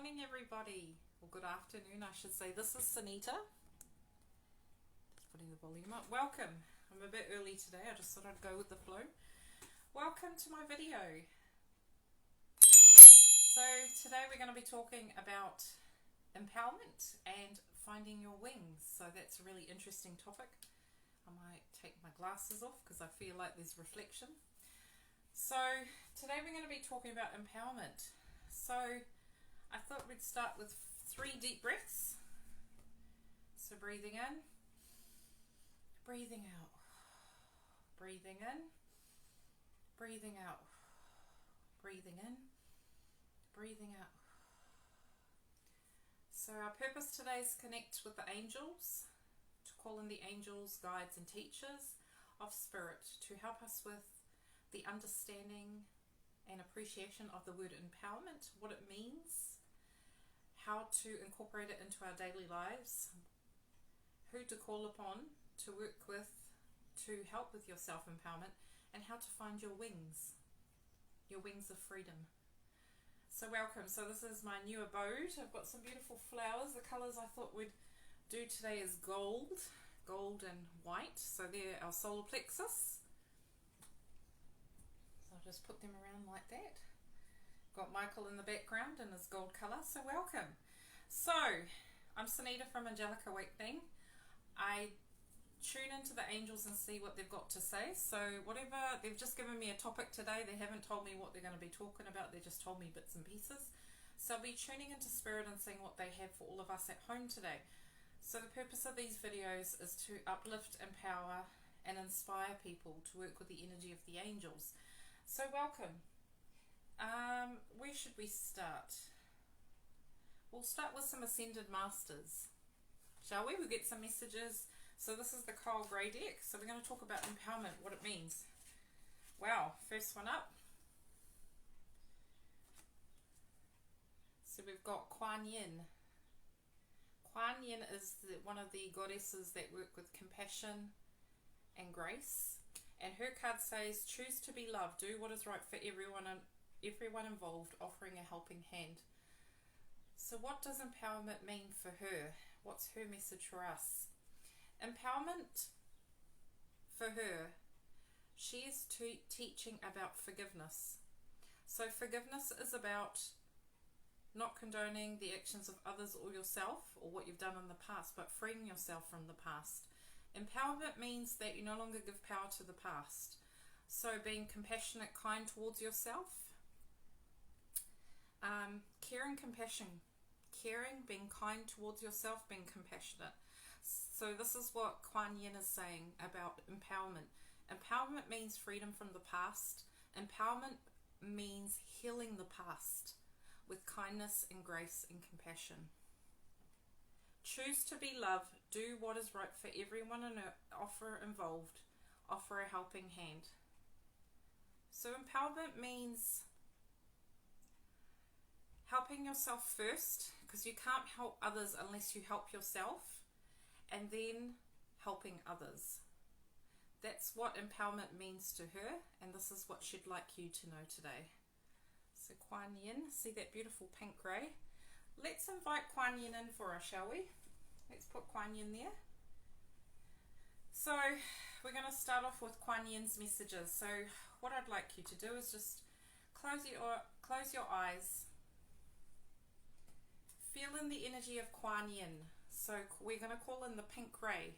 morning, everybody, or good afternoon, I should say. This is Sunita. Just putting the volume up. Welcome. I'm a bit early today. I just thought I'd go with the flow. Welcome to my video. So today we're going to be talking about empowerment and finding your wings. So that's a really interesting topic. I might take my glasses off because I feel like there's reflection. So today we're going to be talking about empowerment. So I thought we'd start with 3 deep breaths. So breathing in, breathing out, breathing in, breathing out, breathing in, breathing out. So our purpose today is to connect with the angels, to call in the angels, guides and teachers of spirit to help us with the understanding and appreciation of the word empowerment, what it means, how to incorporate it into our daily lives, who to call upon to work with to help with your self-empowerment, and how to find your wings of freedom. So welcome. So this is my new abode. I've got some beautiful flowers. The colours I thought we'd do today is gold and white. So they're our solar plexus. Just put them around like that. Got Michael in the background in his gold colour, so welcome. So, I'm Sunita from Angelic Awakening. I tune into the angels and see what they've got to say. So whatever, they've just given me a topic today. They haven't told me what they're going to be talking about. They just told me bits and pieces. So I'll be tuning into spirit and seeing what they have for all of us at home today. So the purpose of these videos is to uplift, empower and inspire people to work with the energy of the angels. So welcome. Where should we start? We'll start with some Ascended Masters, shall we? We'll get some messages. So this is the Coral Grey deck. So we're going to talk about empowerment, what it means. Wow, first one up. So we've got Kuan Yin. Kuan Yin is one of the goddesses that work with compassion and grace. And her card says, choose to be loved, do what is right for everyone involved, offering a helping hand. So what does empowerment mean for her? What's her message for us? Empowerment for her, she is teaching about forgiveness. So forgiveness is about not condoning the actions of others or yourself or what you've done in the past, but freeing yourself from the past. Empowerment means that you no longer give power to the past. So being compassionate, kind towards yourself. Caring, compassion. Caring, being kind towards yourself, being compassionate. So this is what Kuan Yin is saying about empowerment. Empowerment means freedom from the past. Empowerment means healing the past with kindness and grace and compassion. Choose to be loved, do what is right for everyone and offer involved, offer a helping hand. So empowerment means helping yourself first, because you can't help others unless you help yourself, and then helping others. That's what empowerment means to her, and this is what she'd like you to know today. So Kuan Yin, see that beautiful pink grey? Let's invite Kuan Yin in for us, shall we? Let's put Kuan Yin there. So we're going to start off with Kuan Yin's messages. So what I'd like you to do is just close your eyes. Feel in the energy of Kuan Yin. So we're going to call in the pink grey.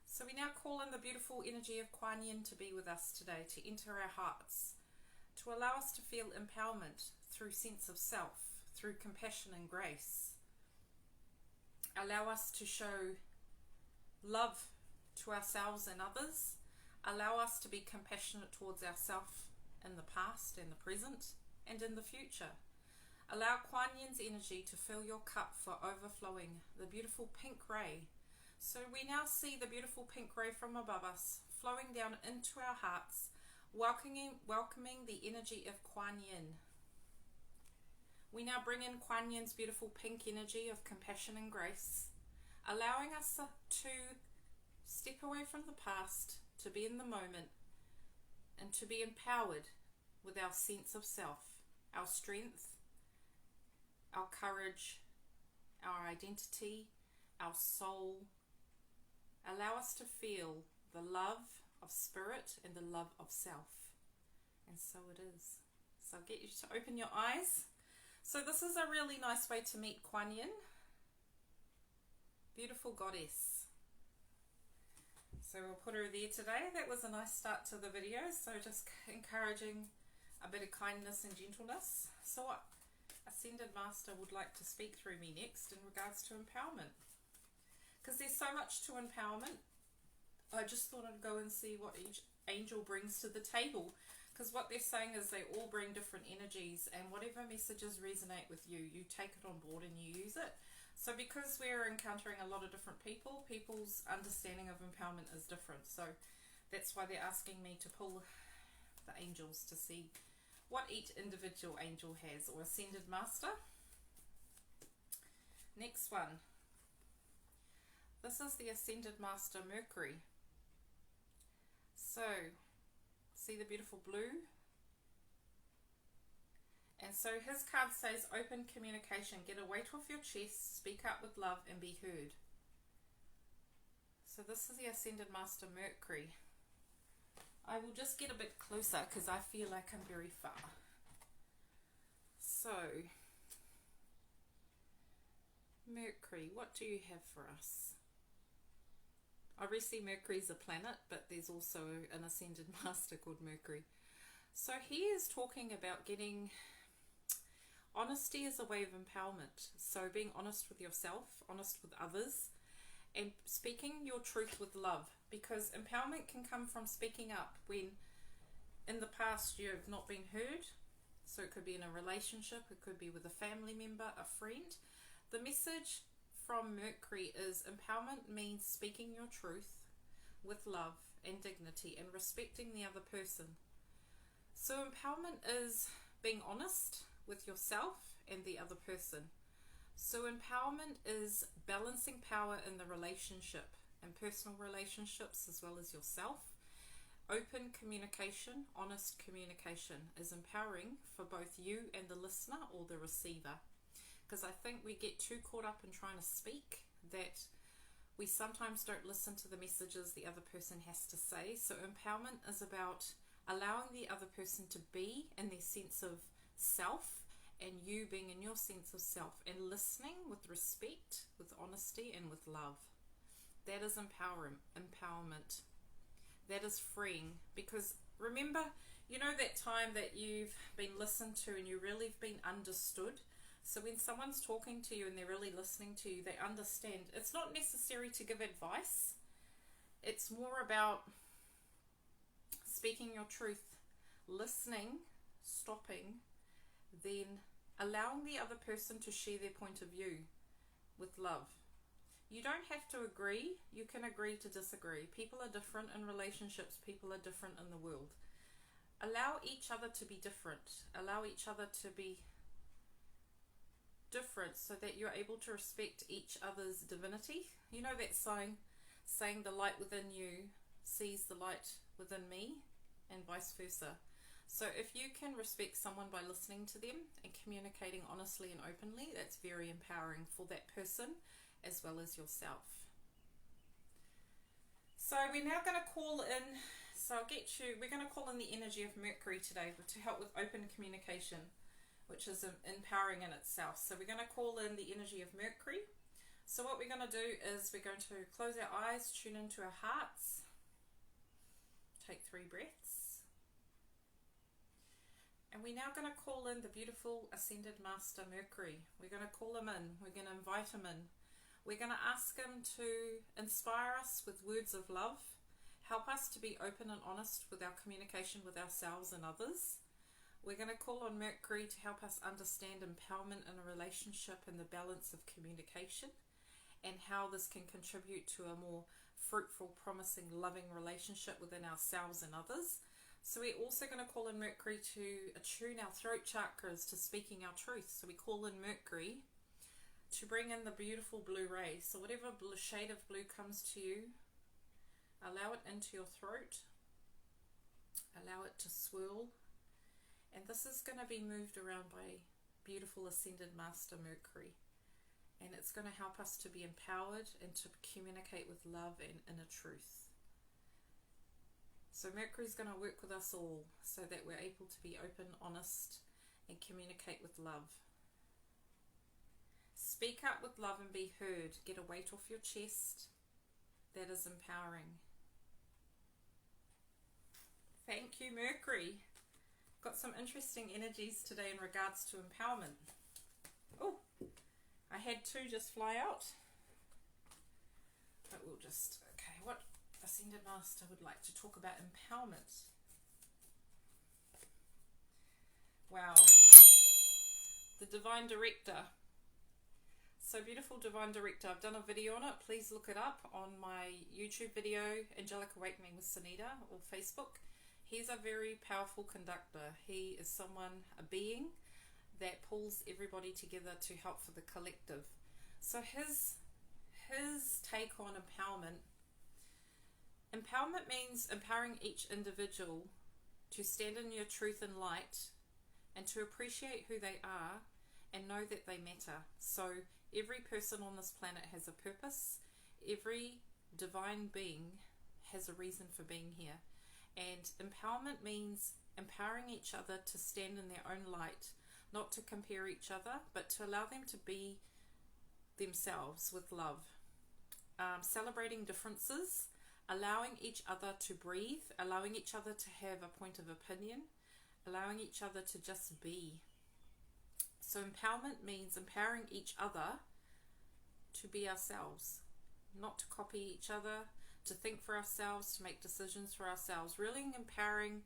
So we now call in the beautiful energy of Kuan Yin to be with us today, to enter our hearts, to allow us to feel empowerment through sense of self, through compassion and grace. Allow us to show love to ourselves and others. Allow us to be compassionate towards ourselves in the past, in the present, and in the future. Allow Kuan Yin's energy to fill your cup for overflowing, the beautiful pink ray. So we now see the beautiful pink ray from above us, flowing down into our hearts, welcoming the energy of Kuan Yin. We now bring in Kuan Yin's beautiful pink energy of compassion and grace, allowing us to step away from the past, to be in the moment, and to be empowered with our sense of self, our strength, our courage, our identity, our soul. Allow us to feel the love of spirit and the love of self. And so it is. So I'll get you to open your eyes. So this is a really nice way to meet Kuan Yin. Beautiful goddess. So we'll put her there today. That was a nice start to the video. So just encouraging a bit of kindness and gentleness. So what Ascended Master would like to speak through me next in regards to empowerment. Because there's so much to empowerment. I just thought I'd go and see what each angel brings to the table. Because what they're saying is they all bring different energies, and whatever messages resonate with you, you take it on board and you use it. So because we're encountering a lot of different people, people's understanding of empowerment is different. So that's why they're asking me to pull the angels to see what each individual angel has, or Ascended Master. Next one. This is the Ascended Master Mercury. So, see the beautiful blue? And so his card says, open communication, get a weight off your chest, speak up with love and be heard. So this is the Ascended Master Mercury. I will just get a bit closer because I feel like I'm very far. So, Mercury, what do you have for us? Obviously Mercury is a planet, but there's also an Ascended Master called Mercury. So he is talking about getting honesty is a way of empowerment. So being honest with yourself, honest with others, and speaking your truth with love. Because empowerment can come from speaking up when in the past you have not been heard. So it could be in a relationship, it could be with a family member, a friend. The message from Mercury is empowerment means speaking your truth with love and dignity and respecting the other person. So empowerment is being honest with yourself and the other person. So empowerment is balancing power in the relationship and personal relationships as well as yourself. Open communication, honest communication is empowering for both you and the listener or the receiver. Because I think we get too caught up in trying to speak that we sometimes don't listen to the messages the other person has to say. So empowerment is about allowing the other person to be in their sense of self and you being in your sense of self and listening with respect, with honesty and with love. That is empowerment. That is freeing. Because remember, you know that time that you've been listened to and you really have been understood? So when someone's talking to you and they're really listening to you, they understand. It's not necessary to give advice. It's more about speaking your truth, listening, stopping, then allowing the other person to share their point of view with love. You don't have to agree. You can agree to disagree. People are different in relationships. People are different in the world. Allow each other to be different. Allow each other to be different so that you're able to respect each other's divinity. You know that saying the light within you sees the light within me, and vice versa. So if you can respect someone by listening to them and communicating honestly and openly, that's very empowering for that person as well as yourself. So we're now going to call in, we're going to call in the energy of Mercury today to help with open communication, which is empowering in itself. So we're going to call in the energy of Mercury. So what we're going to do is we're going to close our eyes, tune into our hearts, take 3 breaths. And we're now going to call in the beautiful Ascended Master Mercury. We're going to call him in. We're going to invite him in. We're going to ask him to inspire us with words of love, help us to be open and honest with our communication with ourselves and others. We're going to call on Mercury to help us understand empowerment in a relationship and the balance of communication and how this can contribute to a more fruitful, promising, loving relationship within ourselves and others. So we're also going to call in Mercury to attune our throat chakras to speaking our truth. So we call in Mercury to bring in the beautiful blue ray. So whatever shade of blue comes to you, allow it into your throat. Allow it to swirl. And this is going to be moved around by beautiful Ascended Master Mercury. And it's going to help us to be empowered and to communicate with love and inner truth. So Mercury's going to work with us all so that we're able to be open, honest, and communicate with love. Speak up with love and be heard. Get a weight off your chest. That is empowering. Thank you, Mercury. Got some interesting energies today in regards to empowerment. Oh, I had two just fly out. But we'll just, okay, what Ascended Master would like to talk about empowerment. Wow. The Divine Director. So beautiful, Divine Director. I've done a video on it. Please look it up on my YouTube video, Angelic Awakening with Sunita, or Facebook. He's a very powerful conductor. He is someone, a being, that pulls everybody together to help for the collective. So his take on empowerment. Empowerment means empowering each individual to stand in your truth and light and to appreciate who they are and know that they matter. So every person on this planet has a purpose. Every divine being has a reason for being here. And empowerment means empowering each other to stand in their own light, not to compare each other, but to allow them to be themselves with love. Celebrating differences, allowing each other to breathe, allowing each other to have a point of opinion, allowing each other to just be. So empowerment means empowering each other to be ourselves, not to copy each other, to think for ourselves, to make decisions for ourselves, really empowering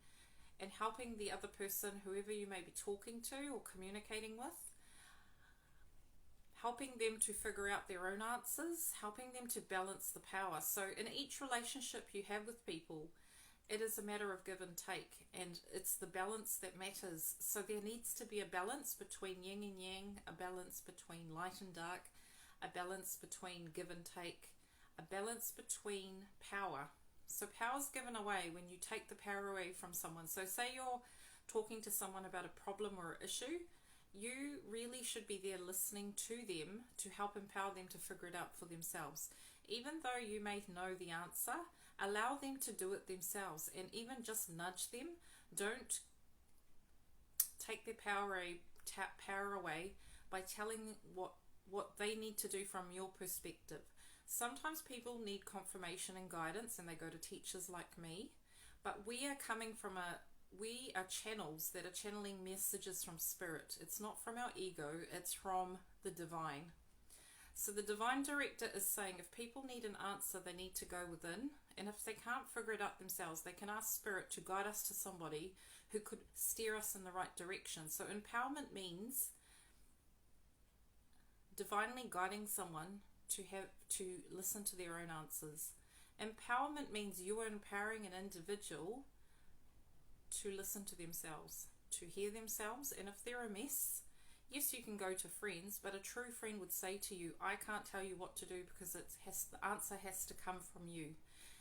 and helping the other person, whoever you may be talking to or communicating with, helping them to figure out their own answers, helping them to balance the power. So in each relationship you have with people, it is a matter of give and take, and it's the balance that matters. So there needs to be a balance between yin and yang, a balance between light and dark, a balance between give and take, a balance between power. So power's given away when you take the power away from someone. So say you're talking to someone about a problem or an issue, you really should be there listening to them to help empower them to figure it out for themselves. Even though you may know the answer, allow them to do it themselves, and even just nudge them. Don't take their power away by telling what they need to do from your perspective. Sometimes people need confirmation and guidance, and they go to teachers like me, but we are channels that are channeling messages from spirit. It's not from our ego, it's from the divine. So the Divine Director is saying if people need an answer, they need to go within, and if they can't figure it out themselves, they can ask spirit to guide us to somebody who could steer us in the right direction. So empowerment means divinely guiding someone to listen to their own answers. Empowerment means you are empowering an individual to listen to themselves, to hear themselves, and if they're a mess, yes, you can go to friends, but a true friend would say to you, I can't tell you what to do because the answer has to come from you.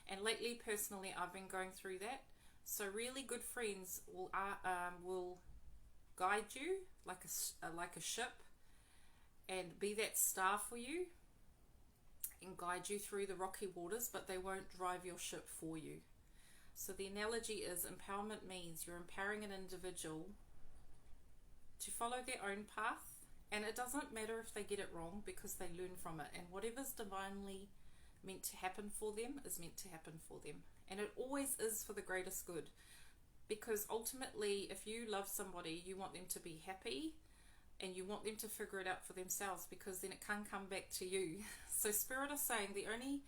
And lately, personally, I've been going through that. So really good friends will guide you like a ship and be that star for you and guide you through the rocky waters, but they won't drive your ship for you. So the analogy is empowerment means you're empowering an individual to follow their own path, and it doesn't matter if they get it wrong because they learn from it, and whatever's divinely meant to happen for them is meant to happen for them, and it always is for the greatest good, because ultimately if you love somebody, you want them to be happy and you want them to figure it out for themselves, because then it can't come back to you. So spirit is saying the only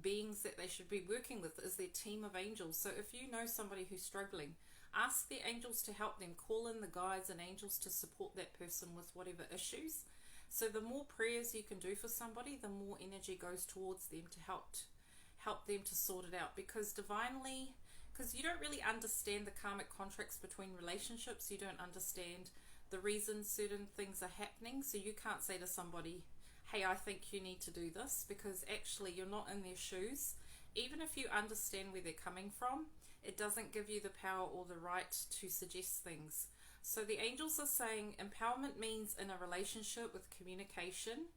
beings that they should be working with is their team of angels. So if you know somebody who's struggling, ask the angels to help them. Call in the guides and angels to support that person with whatever issues. So the more prayers you can do for somebody, the more energy goes towards them to help them to sort it out. Because divinely, because you don't really understand the karmic contracts between relationships, you don't understand the reasons certain things are happening, so you can't say to somebody, hey, I think you need to do this, because actually you're not in their shoes. Even if you understand where they're coming from, it doesn't give you the power or the right to suggest things. So the angels are saying empowerment means in a relationship with communication.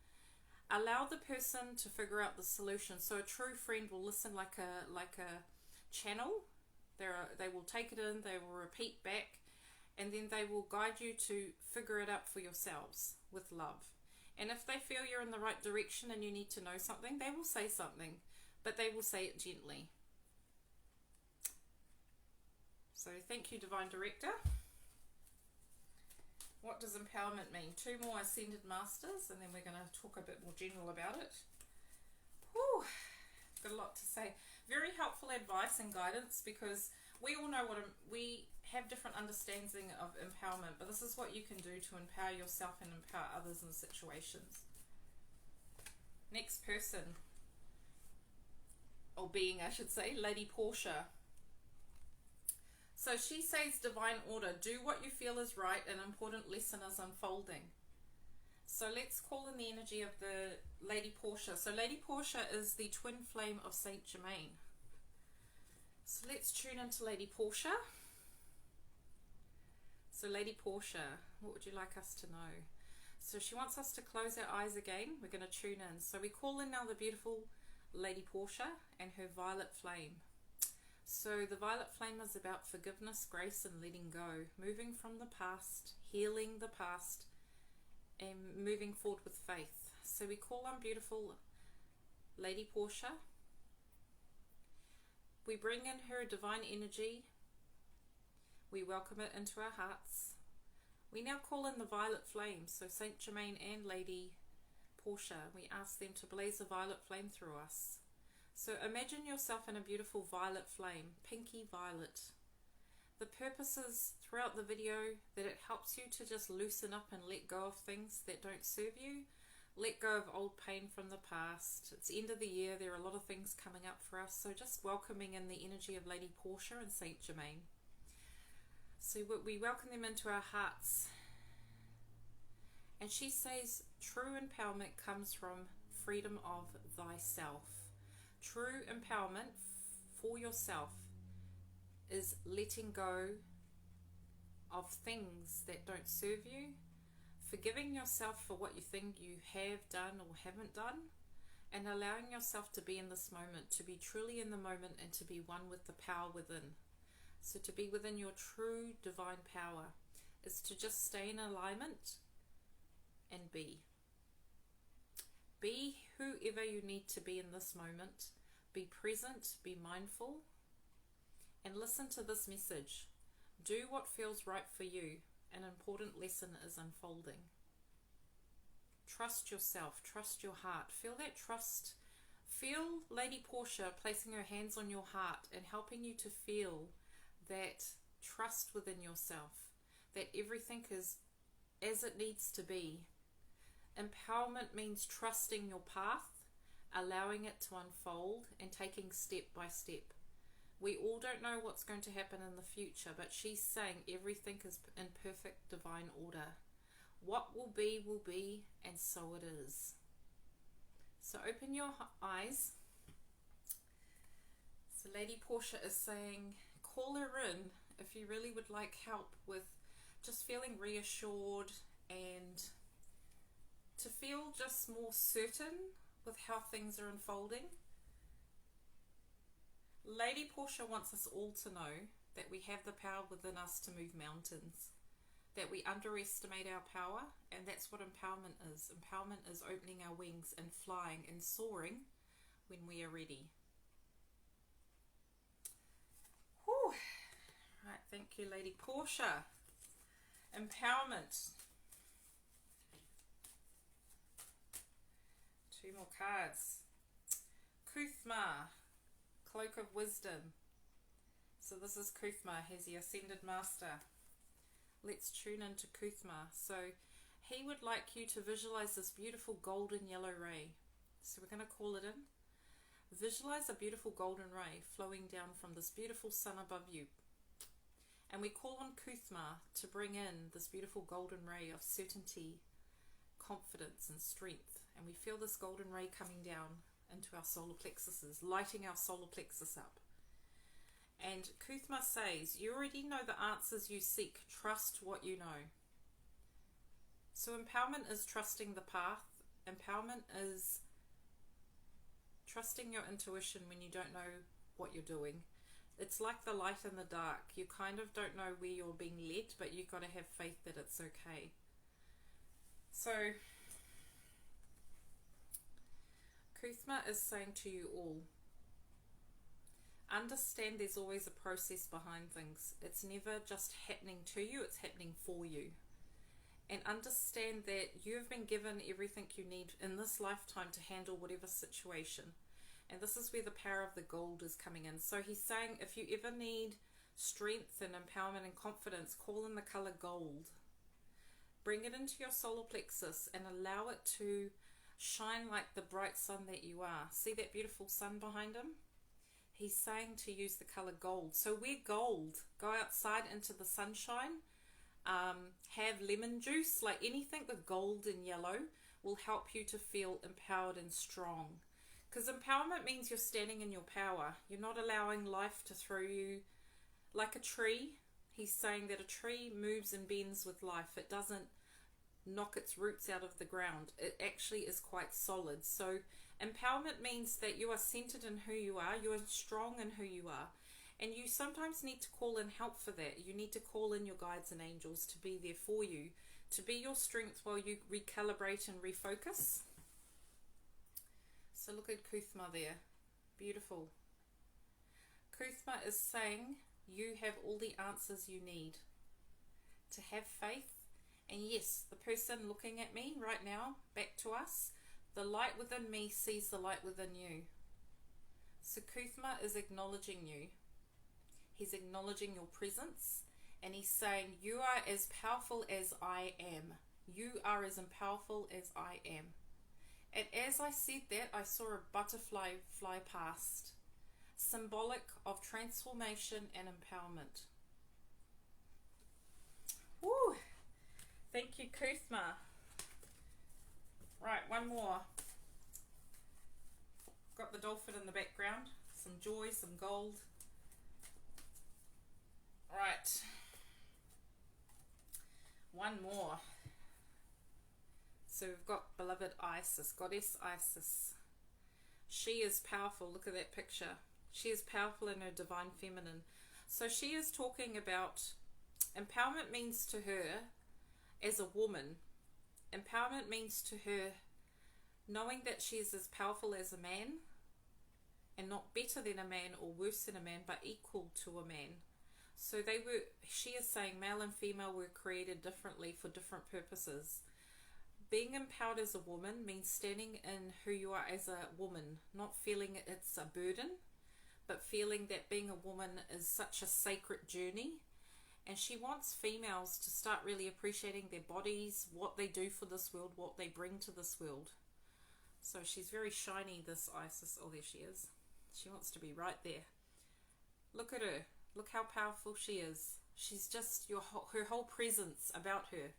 Allow the person to figure out the solution. So a true friend will listen like a channel. They will take it in, they will repeat back, and then they will guide you to figure it out for yourselves with love. And if they feel you're in the right direction and you need to know something, they will say something, but they will say it gently. So thank you, Divine Director. What does empowerment mean? 2 more Ascended Masters, and then we're going to talk a bit more general about it. Whew, got a lot to say. Very helpful advice and guidance, because we all know we have different understanding of empowerment, but this is what you can do to empower yourself and empower others in situations. Next person, or being I should say, Lady Portia. So she says divine order, do what you feel is right, an important lesson is unfolding. So let's call in the energy of the Lady Portia. So Lady Portia is the twin flame of Saint Germain. So let's tune into Lady Portia. So Lady Portia, what would you like us to know? So she wants us to close our eyes again. We're going to tune in. So we call in now the beautiful Lady Portia and her violet flame. So the violet flame is about forgiveness, grace, and letting go. Moving from the past, healing the past, and moving forward with faith. So we call on beautiful Lady Portia. We bring in her divine energy. We welcome it into our hearts. We now call in the violet flame. So Saint Germain and Lady Portia, we ask them to blaze a violet flame through us. So imagine yourself in a beautiful violet flame, pinky violet. The purpose is throughout the video that it helps you to just loosen up and let go of things that don't serve you. Let go of old pain from the past. It's the end of the year, there are a lot of things coming up for us, so just welcoming in the energy of Lady Portia and Saint Germain. So we welcome them into our hearts. And she says true empowerment comes from freedom of thyself. True empowerment for yourself is letting go of things that don't serve you, forgiving yourself for what you think you have done or haven't done, and allowing yourself to be in this moment, to be truly in the moment and to be one with the power within. So to be within your true divine power is to just stay in alignment and be. Be whoever you need to be in this moment. Be present, be mindful, and listen to this message. Do what feels right for you. An important lesson is unfolding. Trust yourself, trust your heart. Feel that trust. Feel Lady Portia placing her hands on your heart and helping you to feel that trust within yourself, that everything is as it needs to be. Empowerment means trusting your path, allowing it to unfold, and taking step by step. We all don't know what's going to happen in the future, but she's saying everything is in perfect divine order. What will be, and so it is. So open your eyes. So Lady Portia is saying, call her in if you really would like help with just feeling reassured and to feel just more certain with how things are unfolding. Lady Portia wants us all to know that we have the power within us to move mountains, that we underestimate our power, and that's what empowerment is. Empowerment is opening our wings and flying and soaring when we are ready. Whew. Right, thank you, Lady Portia. Empowerment. 2 more cards. Kuthma, Cloak of Wisdom. So this is Kuthma, he's the Ascended Master. Let's tune into Kuthma. So he would like you to visualize this beautiful golden yellow ray. So we're going to call it in. Visualize a beautiful golden ray flowing down from this beautiful sun above you. And we call on Kuthma to bring in this beautiful golden ray of certainty, confidence and strength. And we feel this golden ray coming down into our solar plexuses, lighting our solar plexus up. And Kuthma says, you already know the answers you seek. Trust what you know. So empowerment is trusting the path. Empowerment is trusting your intuition when you don't know what you're doing. It's like the light and the dark. You kind of don't know where you're being led, but you've got to have faith that it's okay. So Kuthma is saying to you all, understand there's always a process behind things. It's never just happening to you, it's happening for you. And understand that you have been given everything you need in this lifetime to handle whatever situation. And this is where the power of the gold is coming in. So he's saying if you ever need strength and empowerment and confidence, call in the color gold. Bring it into your solar plexus and allow it to shine like the bright sun that you are. See that beautiful sun behind him? He's saying to use the color gold. So wear gold. Go outside into the sunshine. Have lemon juice, like anything with gold and yellow will help you to feel empowered and strong. Because empowerment means you're standing in your power. You're not allowing life to throw you like a tree. He's saying that a tree moves and bends with life. It doesn't knock its roots out of the ground. It actually is quite solid. So empowerment means that you are centered in who you are. You are strong in who you are. And you sometimes need to call in help for that. You need to call in your guides and angels to be there for you, to be your strength while you recalibrate and refocus. So look at Kuthma there. Beautiful. Kuthma is saying you have all the answers you need to have faith. And yes, the person looking at me right now, back to us, the light within me sees the light within you. So Kuthma is acknowledging you. He's acknowledging your presence, and he's saying, you are as powerful as I am. You are as powerful as I am. And as I said that, I saw a butterfly fly past, symbolic of transformation and empowerment. Woo! Thank you, Kuthma. Right, one more. Got the dolphin in the background. Some joy, some gold. Right, one more. So we've got beloved Isis, goddess Isis. She is powerful. Look at that picture. She is powerful in her divine feminine. So she is talking about empowerment means to her as a woman. Empowerment means to her knowing that she is as powerful as a man and not better than a man or worse than a man, but equal to a man. So she is saying male and female were created differently for different purposes. Being empowered as a woman means standing in who you are as a woman, not feeling it's a burden, but feeling that being a woman is such a sacred journey. And she wants females to start really appreciating their bodies, what they do for this world, what they bring to this world. So she's very shiny, this Isis. Oh, there she is. She wants to be right there. Look at her. Look how powerful she is. She's just her whole presence about her.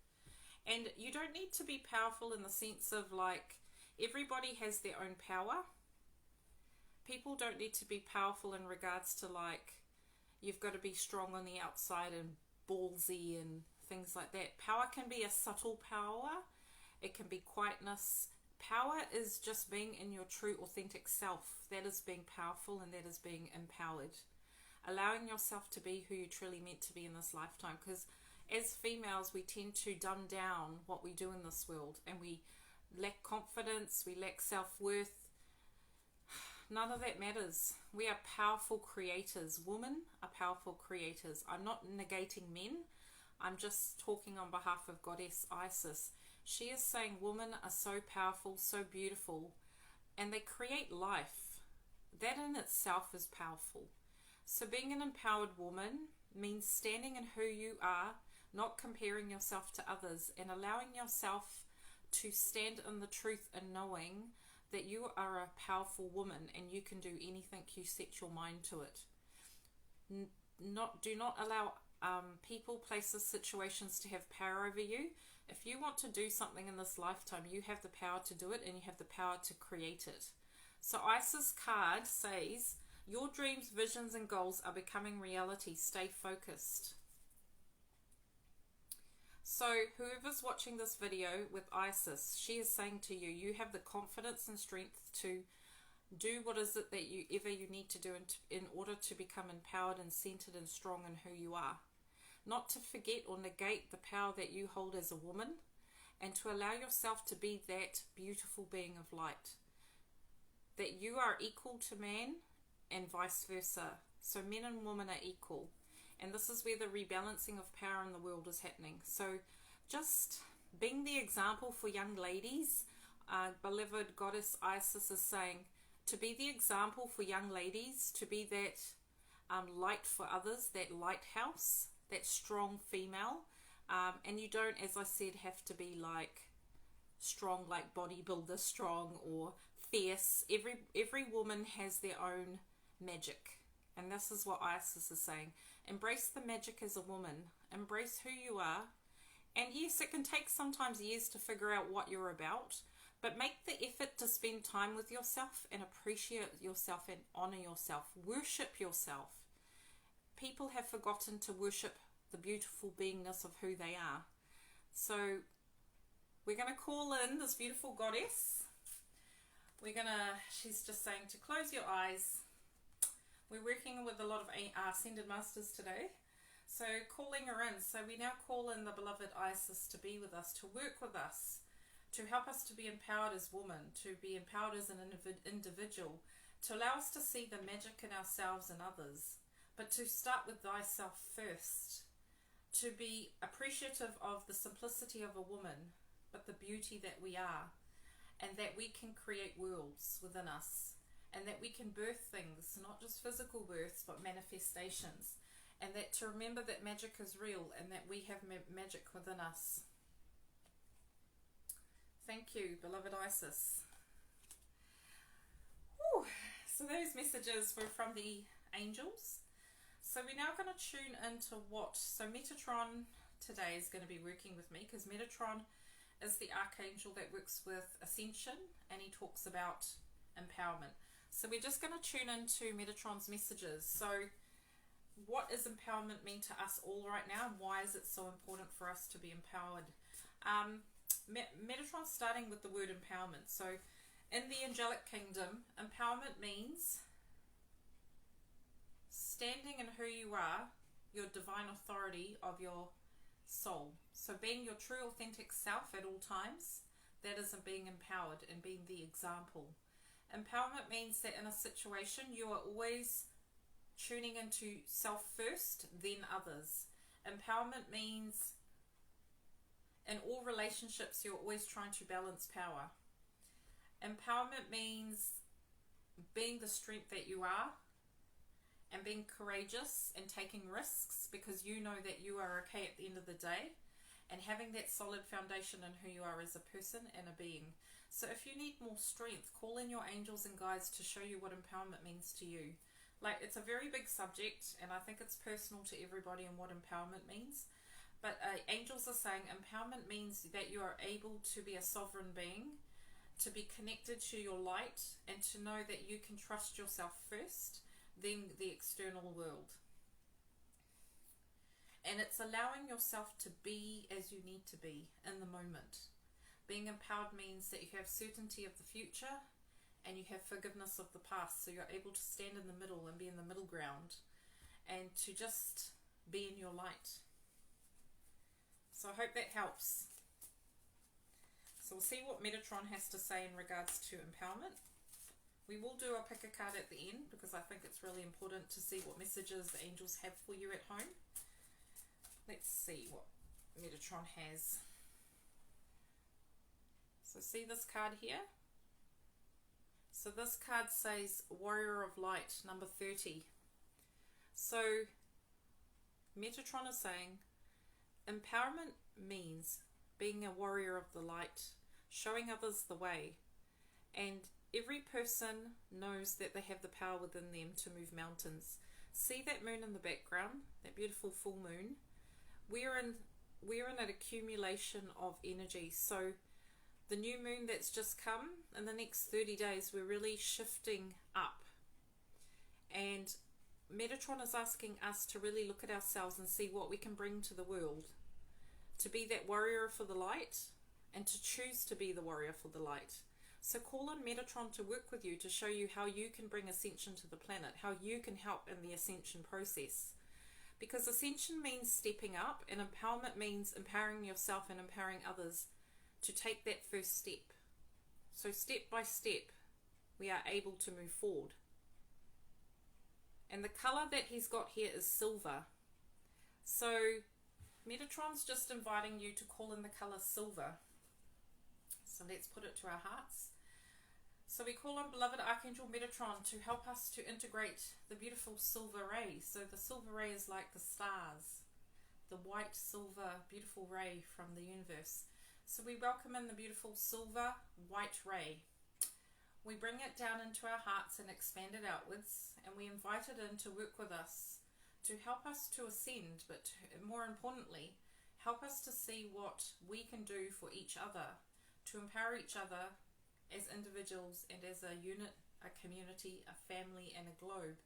And you don't need to be powerful in the sense of like, everybody has their own power. People don't need to be powerful in regards to like, you've got to be strong on the outside and ballsy and things like that. Power can be a subtle power. It can be quietness. Power is just being in your true authentic self. That is being powerful, and that is being empowered. Allowing yourself to be who you're truly meant to be in this lifetime. Because as females, we tend to dumb down what we do in this world, and we lack confidence, we lack self-worth. None of that matters. We are powerful creators. Women are powerful creators. I'm not negating men. I'm just talking on behalf of Goddess Isis. She is saying women are so powerful, so beautiful, and they create life. That in itself is powerful. So being an empowered woman means standing in who you are, not comparing yourself to others, and allowing yourself to stand in the truth and knowing that you are a powerful woman and you can do anything you set your mind to it. Do not allow people, places, situations to have power over you. If you want to do something in this lifetime, you have the power to do it, and you have the power to create it. So Isis card says, Your dreams, visions, and goals are becoming reality. Stay focused. So whoever's watching this video with Isis, she is saying to you, you have the confidence and strength to do what is it that you need to do in order to become empowered and centered and strong in who you are. Not to forget or negate the power that you hold as a woman, and to allow yourself to be that beautiful being of light. That you are equal to man and vice versa. So men and women are equal. And this is where the rebalancing of power in the world is happening. So just being the example for young ladies, beloved goddess Isis is saying, to be the example for young ladies, to be that light for others, that lighthouse, that strong female. And you don't, as I said, have to be like strong, like bodybuilder strong or fierce. Every woman has their own magic. And this is what Isis is saying. Embrace the magic as a woman. Embrace who you are. And yes, it can take sometimes years to figure out what you're about. But make the effort to spend time with yourself and appreciate yourself and honor yourself. Worship yourself. People have forgotten to worship the beautiful beingness of who they are. So we're going to call in this beautiful goddess. She's just saying to close your eyes. We're working with a lot of ascended masters today. So calling her in. So we now call in the beloved Isis to be with us, to work with us, to help us to be empowered as women, to be empowered as an individual, to allow us to see the magic in ourselves and others, but to start with thyself first, to be appreciative of the simplicity of a woman, but the beauty that we are, and that we can create worlds within us, and that we can birth things, not just physical births, but manifestations, and that to remember that magic is real and that we have magic within us. Thank you, beloved Isis. Whew. So those messages were from the angels. So we're now going to tune into so Metatron today is going to be working with me, because Metatron is the archangel that works with ascension, and he talks about empowerment. So we're just going to tune into Metatron's messages. So what does empowerment mean to us all right now, and why is it so important for us to be empowered? Metatron's starting with the word empowerment. So in the angelic kingdom, empowerment means standing in who you are, your divine authority of your soul. So being your true authentic self at all times, that is being empowered and being the example. Empowerment means that in a situation you are always tuning into self first, then others. Empowerment means in all relationships you're always trying to balance power. Empowerment means being the strength that you are, and being courageous and taking risks because you know that you are okay at the end of the day, and having that solid foundation in who you are as a person and a being. So if you need more strength, call in your angels and guides to show you what empowerment means to you. Like, it's a very big subject, and I think it's personal to everybody and what empowerment means. But angels are saying empowerment means that you are able to be a sovereign being, to be connected to your light, and to know that you can trust yourself first, then the external world. And it's allowing yourself to be as you need to be in the moment. Being empowered means that you have certainty of the future and you have forgiveness of the past, so you're able to stand in the middle and be in the middle ground and to just be in your light. So I hope that helps. So we'll see what Metatron has to say in regards to empowerment. We will do a pick a card at the end because I think it's really important to see what messages the angels have for you at home. Let's see what Metatron has. So see this card here? So this card says Warrior of Light, number 30. So Metatron is saying empowerment means being a warrior of the light, showing others the way. And every person knows that they have the power within them to move mountains. See that moon in the background, that beautiful full moon? We're in an accumulation of energy. So the new moon that's just come, in the next 30 days, we're really shifting up. And Metatron is asking us to really look at ourselves and see what we can bring to the world, to be that warrior for the light and to choose to be the warrior for the light. So call on Metatron to work with you, to show you how you can bring ascension to the planet, how you can help in the ascension process. Because ascension means stepping up, and empowerment means empowering yourself and empowering others to take that first step. So step by step, we are able to move forward. And the color that he's got here is silver. So Metatron's just inviting you to call in the color silver. So let's put it to our hearts. So we call on beloved Archangel Metatron to help us to integrate the beautiful silver ray. So the silver ray is like the stars, the white silver beautiful ray from the universe. So we welcome in the beautiful silver white ray. We bring it down into our hearts and expand it outwards, and we invite it in to work with us, to help us to ascend, but more importantly, help us to see what we can do for each other, to empower each other as individuals and as a unit, a community, a family and a globe.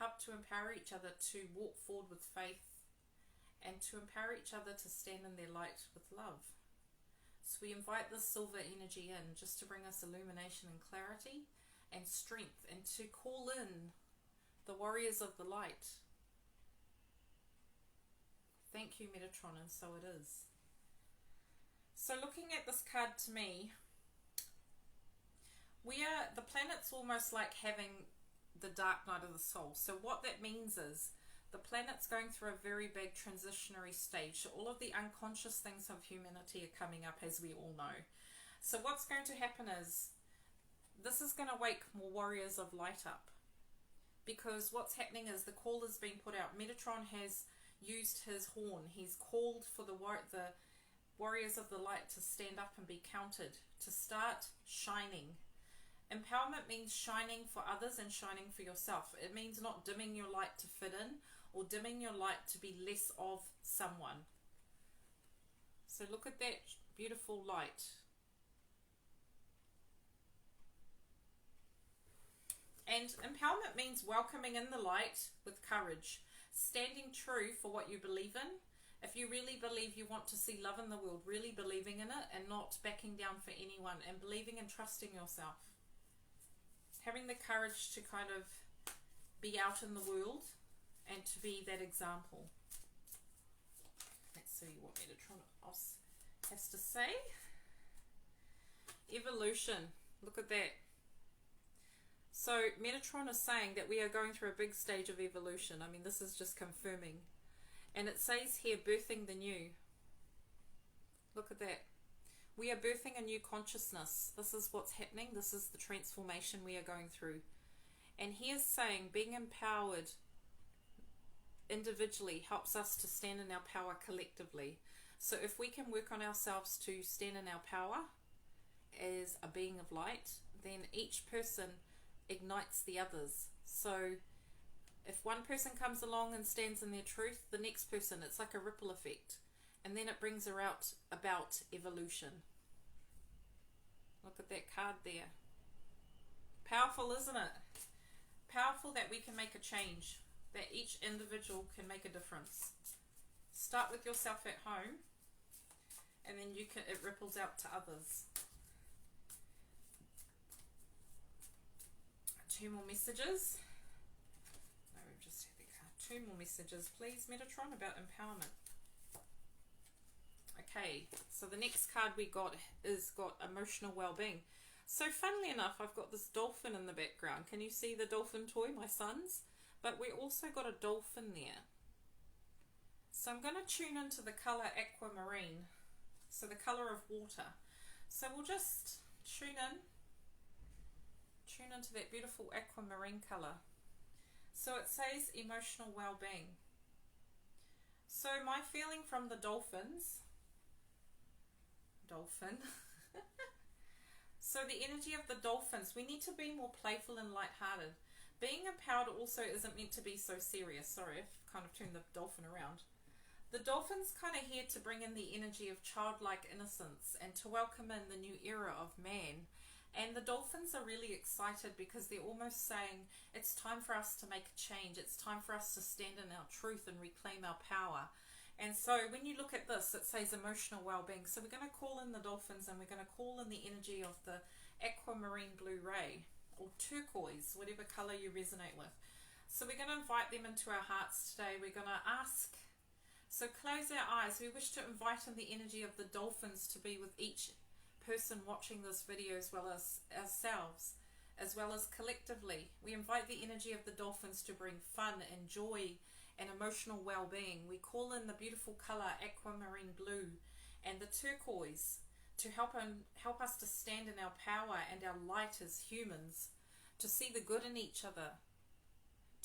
Help to empower each other to walk forward with faith, and to empower each other to stand in their light with love. So we invite this silver energy in just to bring us illumination and clarity and strength, and to call in the warriors of the light. Thank you, Metatron, and so it is. So looking at this card, to me, the planet's almost like having the dark night of the soul. So what that means is the planet's going through a very big transitionary stage. So all of the unconscious things of humanity are coming up, as we all know. So what's going to happen is this is going to wake more warriors of light up, because what's happening is the call is being put out. Metatron has used his horn. He's called for the warriors of the light to stand up and be counted, to start shining. Empowerment means shining for others and shining for yourself. It means not dimming your light to fit in, or dimming your light to be less of someone. So look at that beautiful light. And empowerment means welcoming in the light with courage, standing true for what you believe in. If you really believe you want to see love in the world, really believing in it and not backing down for anyone, and believing and trusting yourself. Having the courage to kind of be out in the world and to be that example. Let's see what Metatron has to say. Evolution. Look at that. So Metatron is saying that we are going through a big stage of evolution. I mean, this is just confirming. And it says here, birthing the new. Look at that. We are birthing a new consciousness. This is what's happening. This is the transformation we are going through. And he is saying being empowered individually helps us to stand in our power collectively. So if we can work on ourselves to stand in our power as a being of light, then each person ignites the others. So if one person comes along and stands in their truth, the next person, it's like a ripple effect. And then it brings about evolution. Look at that card there. Powerful, isn't it? Powerful that we can make a change, that each individual can make a difference. Start with yourself at home, and then it ripples out to others. 2 more messages. No, we've just had the card. 2 more messages, please, Metatron, about empowerment. Okay, so the next card we got is emotional well-being. So funnily enough, I've got this dolphin in the background. Can you see the dolphin toy, my son's? But we also got a dolphin there. So I'm going to tune into the colour aquamarine, so the colour of water. So we'll just tune into that beautiful aquamarine colour. So it says emotional well-being. So my feeling from the dolphin. So the energy of the dolphins, we need to be more playful and lighthearted. Being empowered also isn't meant to be so serious. Sorry, I've kind of turned the dolphin around. The dolphin's kind of here to bring in the energy of childlike innocence and to welcome in the new era of man And the dolphins are really excited because they're almost saying it's time for us to make a change. It's time for us to stand in our truth and reclaim our power. And so when you look at this, it says emotional well-being. So we're going to call in the dolphins, and we're going to call in the energy of the aquamarine blue ray, or turquoise, whatever color you resonate with. So we're going to invite them into our hearts today. We're going to ask, so close our eyes. We wish to invite in the energy of the dolphins to be with each person watching this video, as well as ourselves, as well as collectively. We invite the energy of the dolphins to bring fun and joy and emotional well-being. We call in the beautiful color aquamarine blue and the turquoise to help us to stand in our power and our light as humans, to see the good in each other,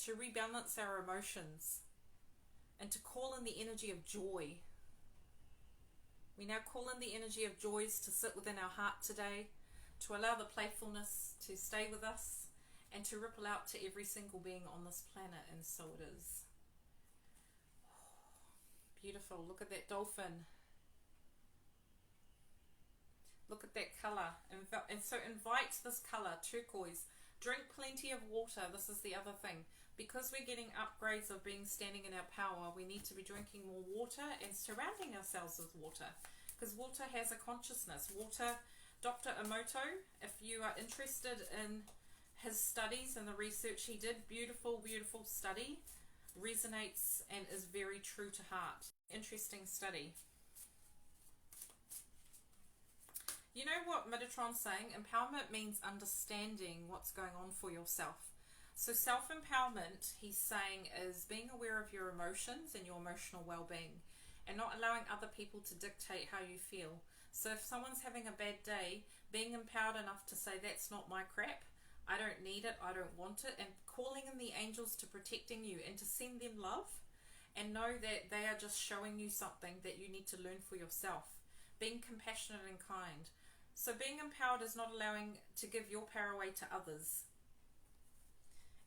to rebalance our emotions, and to call in the energy of joy. We now call in the energy of joys to sit within our heart today, to allow the playfulness to stay with us, and to ripple out to every single being on this planet, and so it is. Beautiful. Look at that dolphin. Look at that colour. And so invite this colour, turquoise. Drink plenty of water. This is the other thing. Because we're getting upgrades of standing in our power, we need to be drinking more water and surrounding ourselves with water. Because water has a consciousness. Water, Dr. Emoto, if you are interested in his studies and the research he did, beautiful, beautiful study, resonates and is very true to heart. Interesting study. You know what Metatron's saying? Empowerment means understanding what's going on for yourself. So self-empowerment, he's saying, is being aware of your emotions and your emotional well-being, and not allowing other people to dictate how you feel. So if someone's having a bad day, being empowered enough to say, that's not my crap, I don't need it, I don't want it, and calling in the angels to protecting you and to send them love, and know that they are just showing you something that you need to learn for yourself. Being compassionate and kind. So being empowered is not allowing to give your power away to others.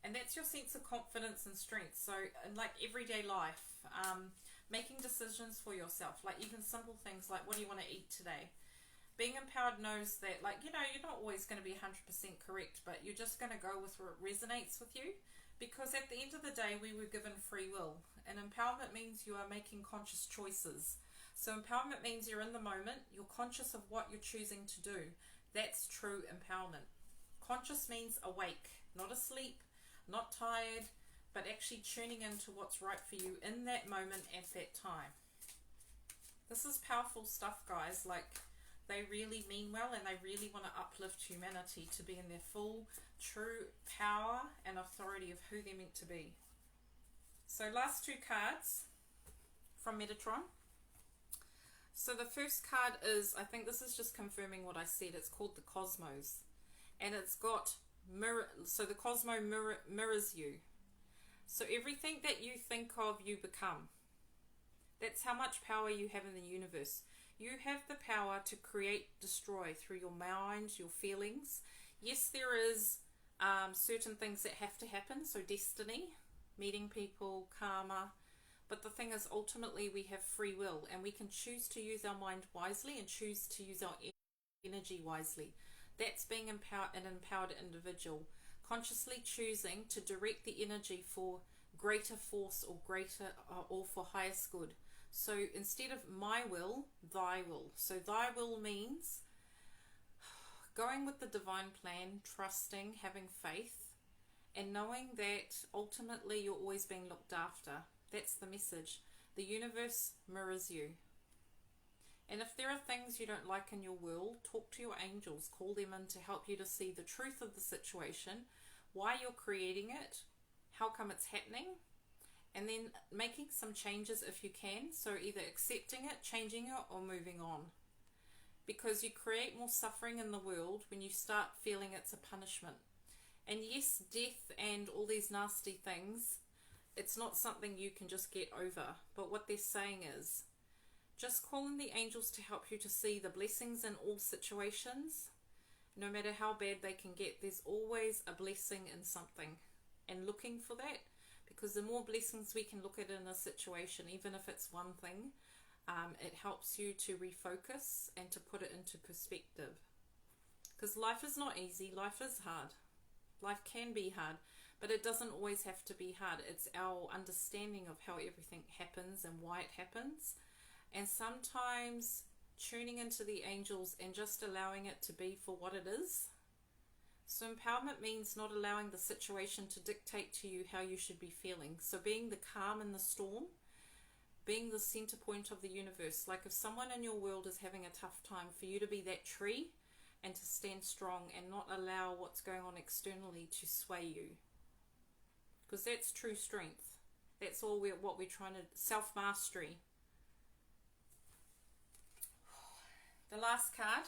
And that's your sense of confidence and strength. So in like everyday life, making decisions for yourself, like even simple things like, what do you want to eat today? Being empowered knows that, like, you know, you're not always going to be 100% correct, but you're just going to go with what resonates with you. Because at the end of the day, we were given free will. And empowerment means you are making conscious choices. So empowerment means you're in the moment, you're conscious of what you're choosing to do. That's true empowerment. Conscious means awake, not asleep, not tired, but actually tuning into what's right for you in that moment at that time. This is powerful stuff, guys. Like, they really mean well, and they really want to uplift humanity to be in their full, true power and authority of who they're meant to be. So last two cards from Metatron. So the first card is, I think this is just confirming what I said, it's called the Cosmos. And it's got mirror, so the Cosmo mirrors you. So everything that you think of, you become. That's how much power you have in the universe. You have the power to create, destroy through your mind, your feelings. Yes, there is certain things that have to happen, so destiny, meeting people, karma. But the thing is, ultimately, we have free will, and we can choose to use our mind wisely and choose to use our energy wisely. That's being an empowered individual, consciously choosing to direct the energy for greater force or for highest good. So instead of my will, thy will. So thy will means going with the divine plan, trusting, having faith, and knowing that ultimately you're always being looked after. That's the message. The universe mirrors you. And if there are things you don't like in your world, talk to your angels, call them in to help you to see the truth of the situation, why you're creating it, how come it's happening, and then making some changes if you can. So either accepting it, changing it, or moving on. Because you create more suffering in the world when you start feeling it's a punishment. And yes, death and all these nasty things, it's not something you can just get over. But what they're saying is, just call in the angels to help you to see the blessings in all situations. No matter how bad they can get, there's always a blessing in something. And looking for that, because the more blessings we can look at in a situation, even if it's one thing, it helps you to refocus and to put it into perspective. Because life is not easy. Life is hard. Life can be hard, but it doesn't always have to be hard. It's our understanding of how everything happens and why it happens. And sometimes tuning into the angels and just allowing it to be for what it is. So empowerment means not allowing the situation to dictate to you how you should be feeling. So being the calm in the storm, being the center point of the universe. Like if someone in your world is having a tough time, for you to be that tree and to stand strong and not allow what's going on externally to sway you. Because that's true strength. That's all what we're trying to, self-mastery. The last card,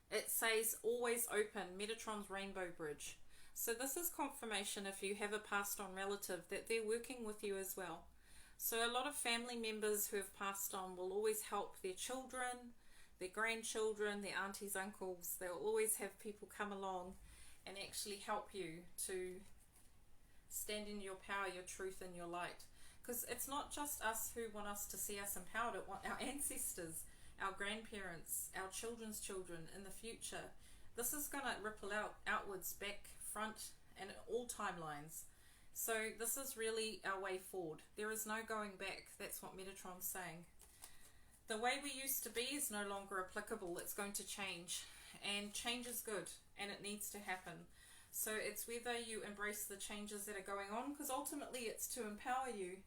it says always open, Metatron's Rainbow Bridge. So this is confirmation if you have a passed on relative that they're working with you as well. So a lot of family members who have passed on will always help their children, their grandchildren, their aunties, uncles. They'll always have people come along and actually help you to stand in your power, your truth and your light. Because it's not just us who want us to see us empowered. It want our ancestors, our grandparents, our children's children in the future. This is going to ripple outwards, back, front, and all timelines. So this is really our way forward. There is no going back. That's what Metatron's saying. The way we used to be is no longer applicable. It's going to change. And change is good. And it needs to happen. So it's whether you embrace the changes that are going on. Because ultimately it's to empower you.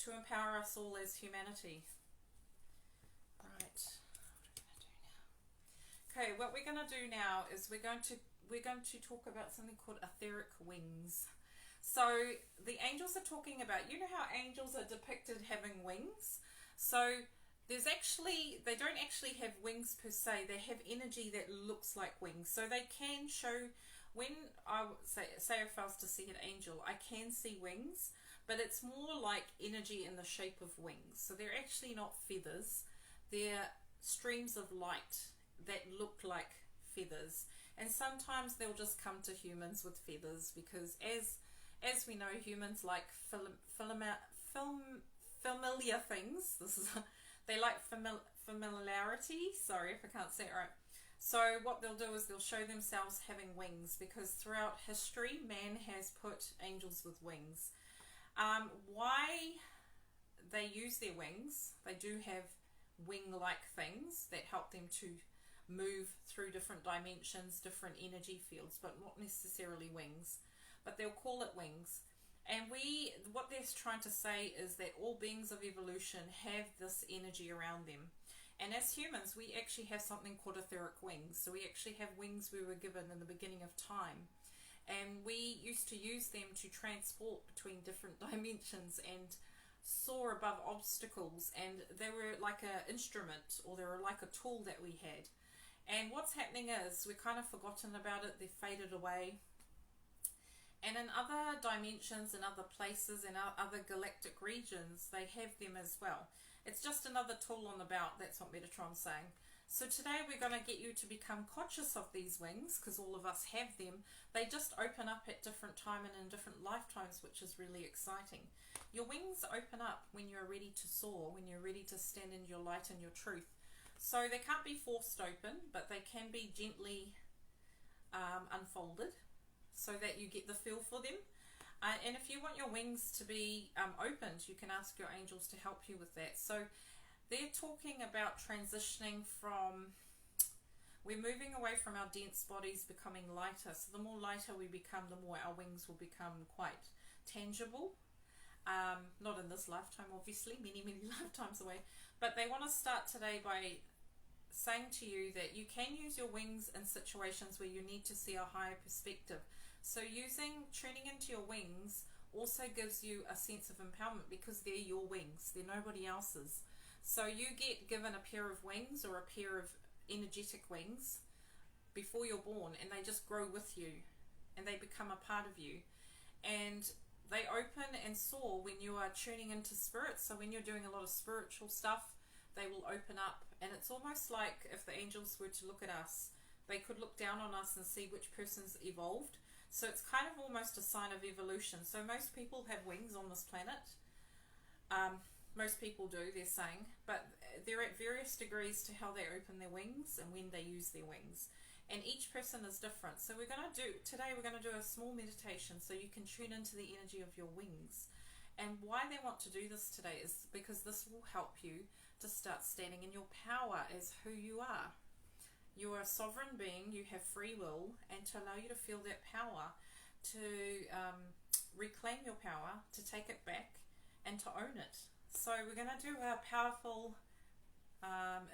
To empower us all as humanity. Right. Okay, what we're going to do now is we're going to talk about something called etheric wings. So the angels are talking about, you know how angels are depicted having wings? So there's actually, they don't actually have wings per se, they have energy that looks like wings. So they can show, when I say if I was to see an angel, I can see wings, but it's more like energy in the shape of wings. So they're actually not feathers, they're streams of light that look like feathers. And sometimes they'll just come to humans with feathers, because as we know, humans like familiar things. They like familiarity. Sorry if I can't say it right. So what they'll do is they'll show themselves having wings, because throughout history man has put angels with wings. Why they use their wings, they do have wing-like things that help them to move through different dimensions, different energy fields, but not necessarily wings. But they'll call it wings. And what they're trying to say is that all beings of evolution have this energy around them. And as humans, we actually have something called etheric wings. So we actually have wings we were given in the beginning of time. And we used to use them to transport between different dimensions and soar above obstacles. And they were like an instrument, or they were like a tool that we had. And what's happening is we've kind of forgotten about it. They've faded away. And in other dimensions, in other places, in other galactic regions, they have them as well. It's just another tool on the belt. That's what Metatron's saying. So today we're going to get you to become conscious of these wings, because all of us have them. They just open up at different time and in different lifetimes, which is really exciting. Your wings open up when you're ready to soar, when you're ready to stand in your light and your truth. So they can't be forced open, but they can be gently unfolded, so that you get the feel for them. And if you want your wings to be opened, you can ask your angels to help you with that. So they're talking about transitioning from, we're moving away from our dense bodies, becoming lighter. So the more lighter we become, the more our wings will become quite tangible. Not in this lifetime, obviously, many lifetimes away. But they want to start today by saying to you that you can use your wings in situations where you need to see a higher perspective. So tuning into your wings also gives you a sense of empowerment, because they're your wings, they're nobody else's. So you get given a pair of wings, or a pair of energetic wings, before you're born, and they just grow with you and they become a part of you, and they open and soar when you are tuning into spirit. So when you're doing a lot of spiritual stuff, they will open up, and it's almost like if the angels were to look at us, they could look down on us and see which person's evolved. So it's kind of almost a sign of evolution. So most people have wings on this planet. Most people do, they're saying, but they're at various degrees to how they open their wings and when they use their wings. And each person is different. So today we're going to do a small meditation so you can tune into the energy of your wings. And why they want to do this today is because this will help you to start standing in your power as who you are. You are a sovereign being, you have free will, and to allow you to feel that power, to reclaim your power, to take it back, and to own it. So we're going to do a powerful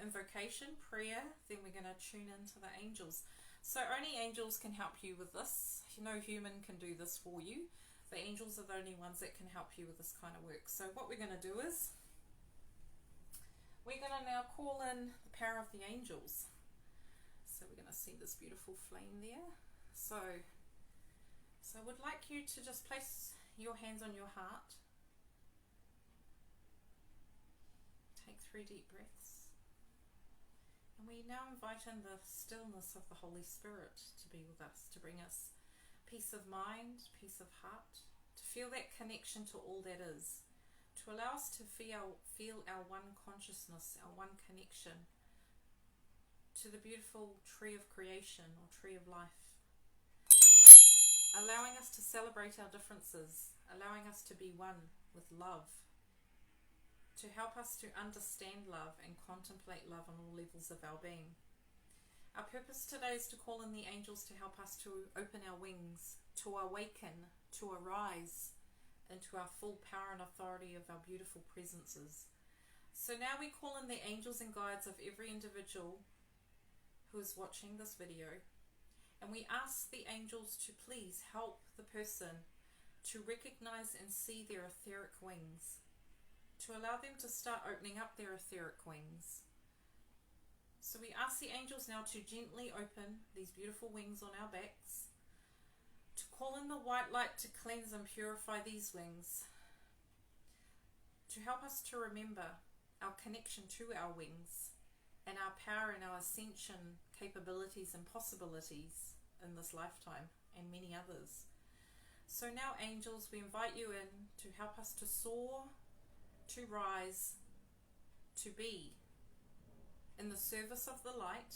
invocation prayer, then we're going to tune into the angels. So only angels can help you with this. No human can do this for you. The angels are the only ones that can help you with this kind of work. So what we're going to do is we're going to now call in the power of the angels. So we're going to see this beautiful flame there. So I would like you to just place your hands on your heart. Take 3 deep breaths. And we now invite in the stillness of the Holy Spirit to be with us, to bring us peace of mind, peace of heart, to feel that connection to all that is, to allow us to feel our one consciousness, our one connection to the beautiful tree of creation or tree of life, allowing us to celebrate our differences, allowing us to be one with love, to help us to understand love and contemplate love on all levels of our being. Our purpose today is to call in the angels to help us to open our wings, to awaken, to arise into our full power and authority of our beautiful presences. So now we call in the angels and guides of every individual who is watching this video, and we ask the angels to please help the person to recognize and see their etheric wings, to allow them to start opening up their etheric wings. So we ask the angels now to gently open these beautiful wings on our backs, to call in the white light to cleanse and purify these wings, to help us to remember our connection to our wings and our power and our ascension capabilities and possibilities in this lifetime and many others. So now, angels, we invite you in to help us to soar, to rise, to be in the service of the light,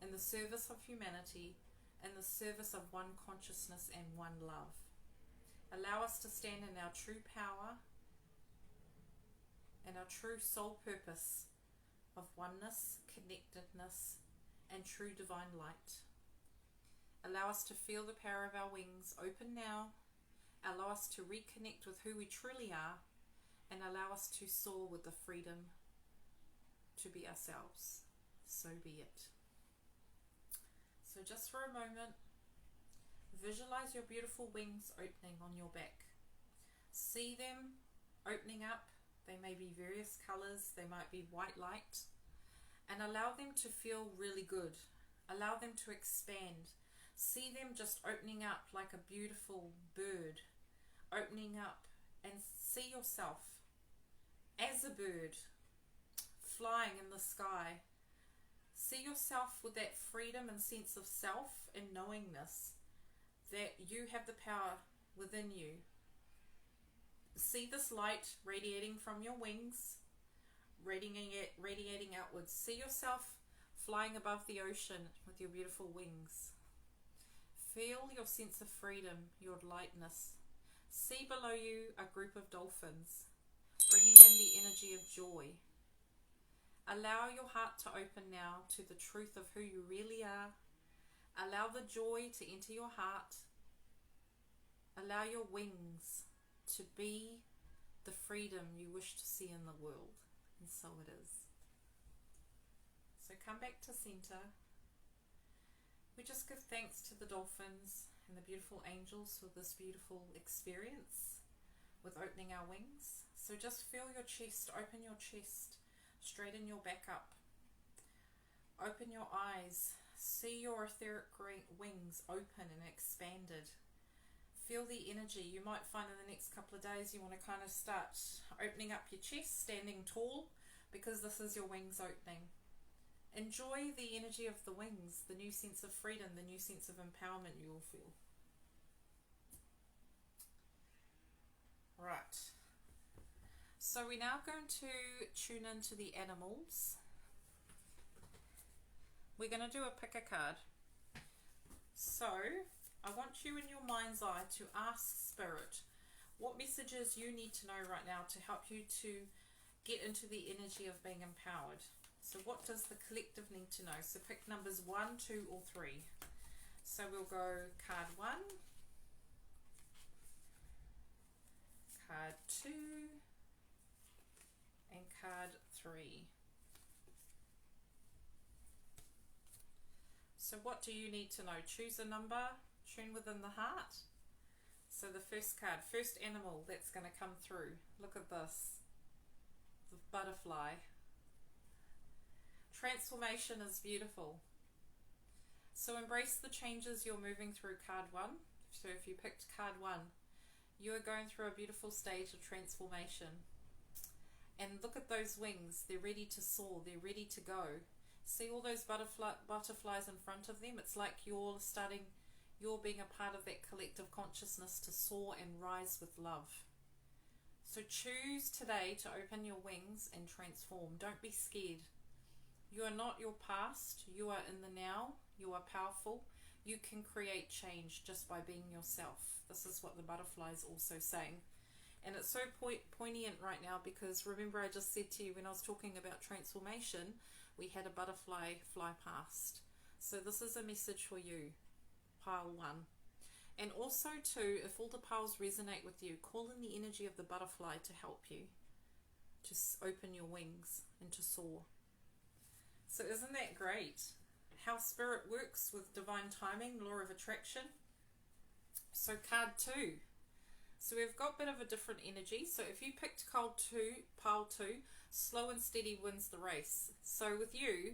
in the service of humanity, in the service of one consciousness and one love. Allow us to stand in our true power and our true soul purpose of oneness, connectedness, and true divine light. Allow us to feel the power of our wings open now. Allow us to reconnect with who we truly are, and allow us to soar with the freedom to be ourselves. So be it. So just for a moment, visualize your beautiful wings opening on your back. See them opening up. They may be various colors, they might be white light, and allow them to feel really good. Allow them to expand. See them just opening up like a beautiful bird, opening up, and see yourself as a bird flying in the sky. See yourself with that freedom and sense of self and knowingness that you have the power within you. See this light radiating from your wings, radiating outwards. See yourself flying above the ocean with your beautiful wings. Feel your sense of freedom, your lightness. See below you a group of dolphins, bringing in the energy of joy. Allow your heart to open now to the truth of who you really are. Allow the joy to enter your heart. Allow your wings to be the freedom you wish to see in the world. And so it is. So come back to center. We just give thanks to the dolphins and the beautiful angels for this beautiful experience with opening our wings. So just feel your chest, open your chest, straighten your back up, open your eyes, see your etheric wings open and expanded. Feel the energy. You might find in the next couple of days you want to kind of start opening up your chest, standing tall, because this is your wings opening. Enjoy the energy of the wings, the new sense of freedom, the new sense of empowerment you will feel. Right. So we're now going to tune into the animals. We're going to do a pick a card. So I want you in your mind's eye to ask Spirit what messages you need to know right now to help you to get into the energy of being empowered. So what does the collective need to know? So pick numbers 1, 2 or 3. So we'll go card 1, card 2 and card 3. So what do you need to know? Choose a number, tune within the heart. So the first card, first animal that's going to come through. Look at this, the butterfly. Transformation is beautiful. So embrace the changes you're moving through, card 1. So if you picked card 1, you are going through a beautiful stage of transformation. And look at those wings, they're ready to soar, they're ready to go. See all those butterflies in front of them? It's like you're being a part of that collective consciousness to soar and rise with love. So choose today to open your wings and transform. Don't be scared. You are not your past, you are in the now, you are powerful. You can create change just by being yourself. This is what the butterfly is also saying. And it's so poignant right now because remember I just said to you when I was talking about transformation, we had a butterfly fly past. So this is a message for you, pile 1. And also too, if all the piles resonate with you, call in the energy of the butterfly to help you to open your wings and to soar. So isn't that great? How spirit works with divine timing, law of attraction. So card 2. So we've got a bit of a different energy. So if you picked pile 2, slow and steady wins the race. So with you,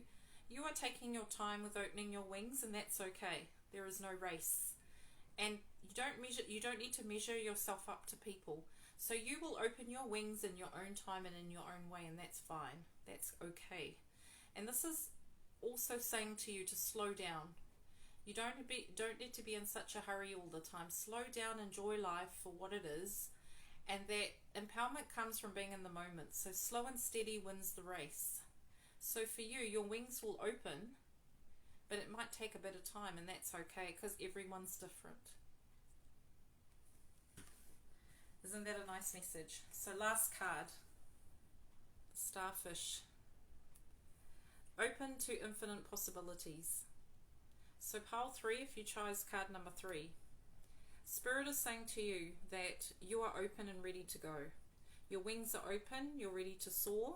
you are taking your time with opening your wings, and that's okay. There is no race. And you don't need to measure yourself up to people. So you will open your wings in your own time and in your own way, and that's fine. That's okay. And this is also saying to you to slow down. You don't need to be in such a hurry all the time. Slow down, enjoy life for what it is. And that empowerment comes from being in the moment. So slow and steady wins the race. So for you, your wings will open, but it might take a bit of time, and that's okay because everyone's different. Isn't that a nice message? So last card, starfish. Open to infinite possibilities. So pile 3, if you chose card number 3, Spirit is saying to you that you are open and ready to go. Your wings are open, you're ready to soar,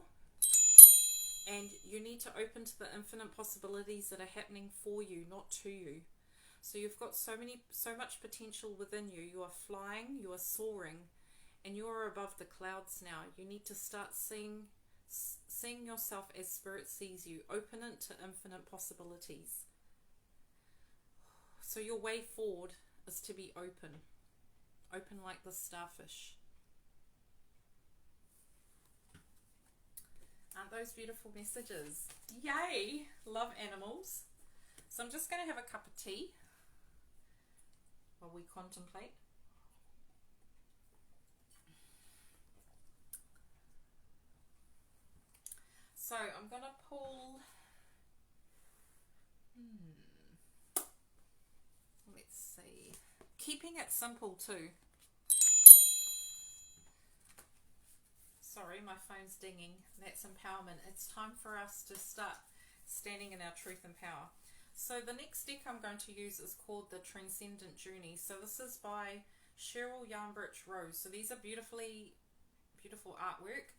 and you need to open to the infinite possibilities that are happening for you, not to you. So you've got so much potential within you. You are flying, you are soaring, and you are above the clouds now. You need to start seeing yourself as Spirit sees you. Open it to infinite possibilities. So your way forward is to be open. Open like the starfish. Aren't those beautiful messages? Yay! Love animals. So I'm just going to have a cup of tea while we contemplate. So I'm going to pull, let's see, keeping it simple too. Sorry, my phone's dinging. That's empowerment. It's time for us to start standing in our truth and power. So the next deck I'm going to use is called the Transcendent Journey. So this is by Cheryl Yarnbridge Rose. So these are beautiful artwork.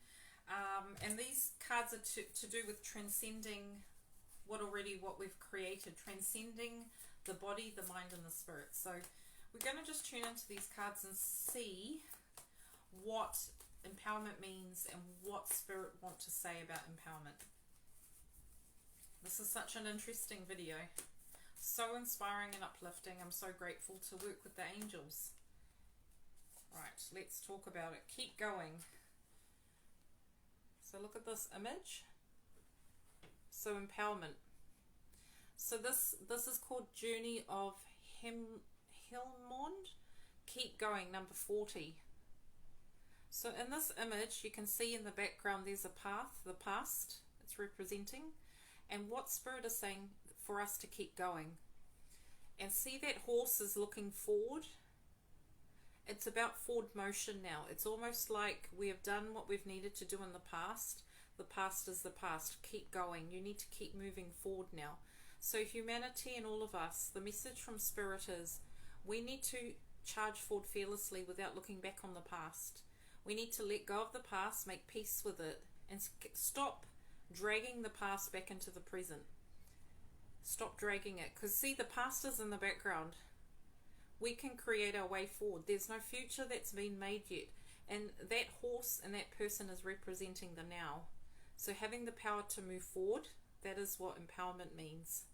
And these cards are to do with transcending what we've created, transcending the body, the mind, and the spirit. So we're going to just tune into these cards and see what empowerment means and what spirit want to say about empowerment. This is such an interesting video. So inspiring and uplifting. I'm so grateful to work with the angels. Right, let's talk about it. Keep going. So look at this image. So empowerment. So this is called Journey of Helmond. Keep going, number 40. So in this image, you can see in the background there's a path, the past it's representing, and what Spirit is saying for us to keep going. And see that horse is looking forward. It's about forward motion now. It's almost like we have done what we've needed to do in the past. The past is the past. Keep going. You need to keep moving forward now. So humanity and all of us, the message from Spirit is we need to charge forward fearlessly without looking back on the past. We need to let go of the past, make peace with it, and stop dragging the past back into the present. Stop dragging it. Because see, the past is in the background. We can create our way forward. There's no future that's been made yet. And that horse and that person is representing the now. So having the power to move forward, that is what empowerment means.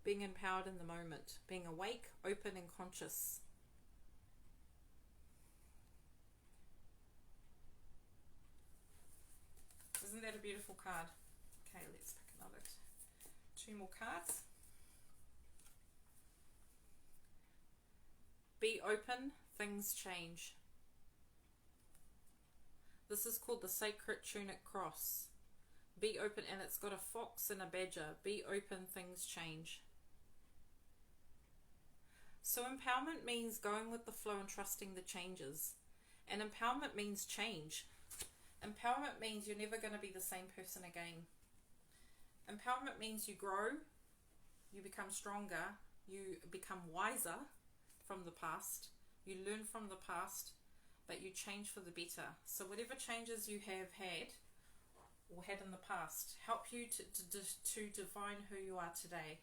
Being empowered in the moment. Being awake, open and conscious. Isn't that a beautiful card? Okay, let's pick another 2 more cards. Be open, things change. This is called the Sacred Tunic Cross. Be open, and it's got a fox and a badger. Be open, things change. So empowerment means going with the flow and trusting the changes. And empowerment means change. Empowerment means you're never going to be the same person again. Empowerment means you grow, you become stronger, you become wiser from the past, you learn from the past, but you change for the better. So whatever changes you have had or had in the past help you to define who you are today.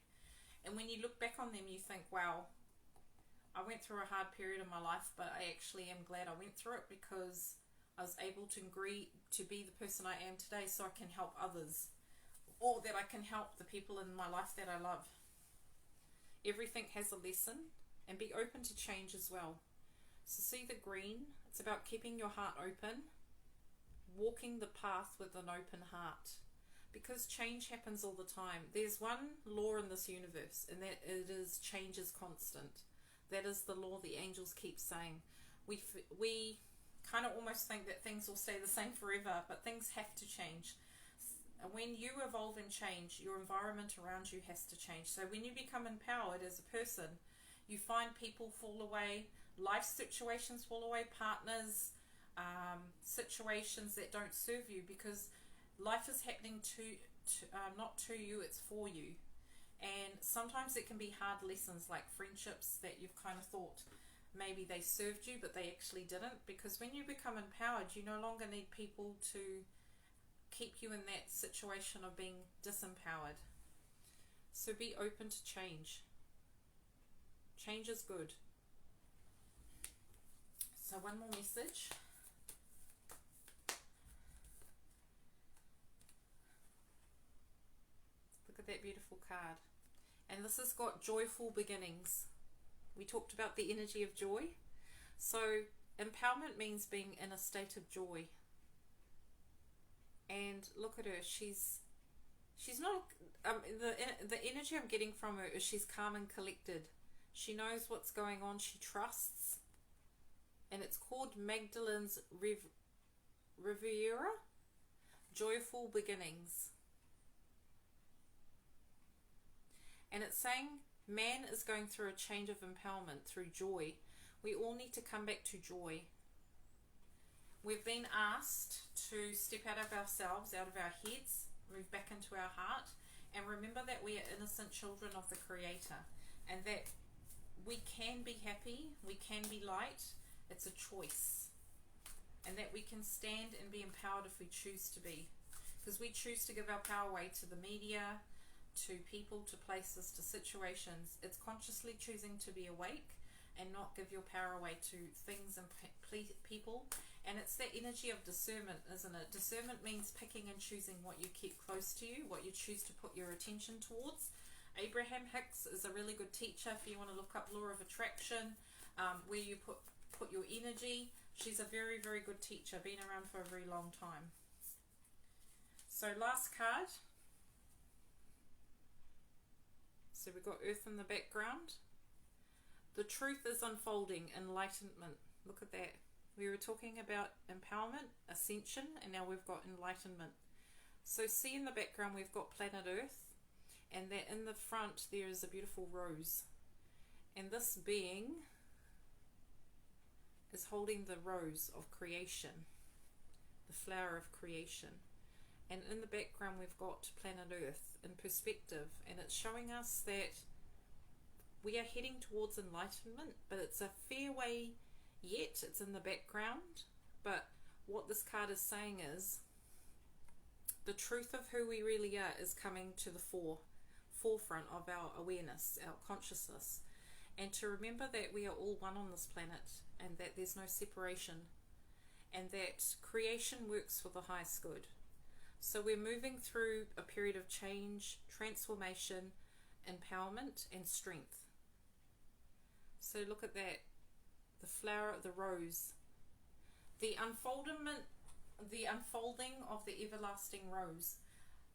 And when you look back on them, you think, wow, I went through a hard period in my life, but I actually am glad I went through it because I was able to agree to be the person I am today so I can help others, or that I can help the people in my life that I love. Everything has a lesson, and be open to change as well. So see the green, it's about keeping your heart open, walking the path with an open heart, because change happens all the time. There's one law in this universe, and that it is change is constant. That is the law the angels keep saying. We kind of almost think that things will stay the same forever, but things have to change. When you evolve and change, your environment around you has to change. So when you become empowered as a person, you find people fall away, life situations fall away, partners, situations that don't serve you, because life is happening not to you, it's for you. And sometimes it can be hard lessons, like friendships that you've kind of thought maybe they served you, but they actually didn't. Because when you become empowered, you no longer need people to keep you in that situation of being disempowered. So be open to change. Change is good. So one more message. Look at that beautiful card. And this has got joyful beginnings. We talked about the energy of joy. So empowerment means being in a state of joy. And look at her. She's not. The energy I'm getting from her is she's calm and collected. She knows what's going on. She trusts. And it's called Magdalene's Riviera. Joyful beginnings. And it's saying man is going through a change of empowerment through joy. We all need to come back to joy. We've been asked to step out of ourselves, out of our heads, move back into our heart, and remember that we are innocent children of the Creator, and that we can be happy, we can be light. It's a choice. And that we can stand and be empowered if we choose to be. Because we choose to give our power away to the media, to people, to places, to situations. It's consciously choosing to be awake and not give your power away to things and people. And it's that energy of discernment, isn't it? Discernment means picking and choosing what you keep close to you, what you choose to put your attention towards. Abraham Hicks is a really good teacher if you want to look up law of attraction, where you put your energy. She's a very, very good teacher, been around for a very long time. So last card. So we've got Earth in the background. The truth is unfolding, enlightenment. Look at that. We were talking about empowerment, ascension, and now we've got enlightenment. So see in the background we've got planet Earth, and that in the front there is a beautiful rose. And this being is holding the rose of creation, the flower of creation. And in the background we've got planet Earth in perspective, and it's showing us that we are heading towards enlightenment, but it's a fair way yet. It's in the background, but what this card is saying is the truth of who we really are is coming to the forefront of our awareness, our consciousness, and to remember that we are all one on this planet, and that there's no separation, and that creation works for the highest good. So we're moving through a period of change, transformation, empowerment, and strength. So look at that, the flower, the rose, the unfolding of the everlasting rose.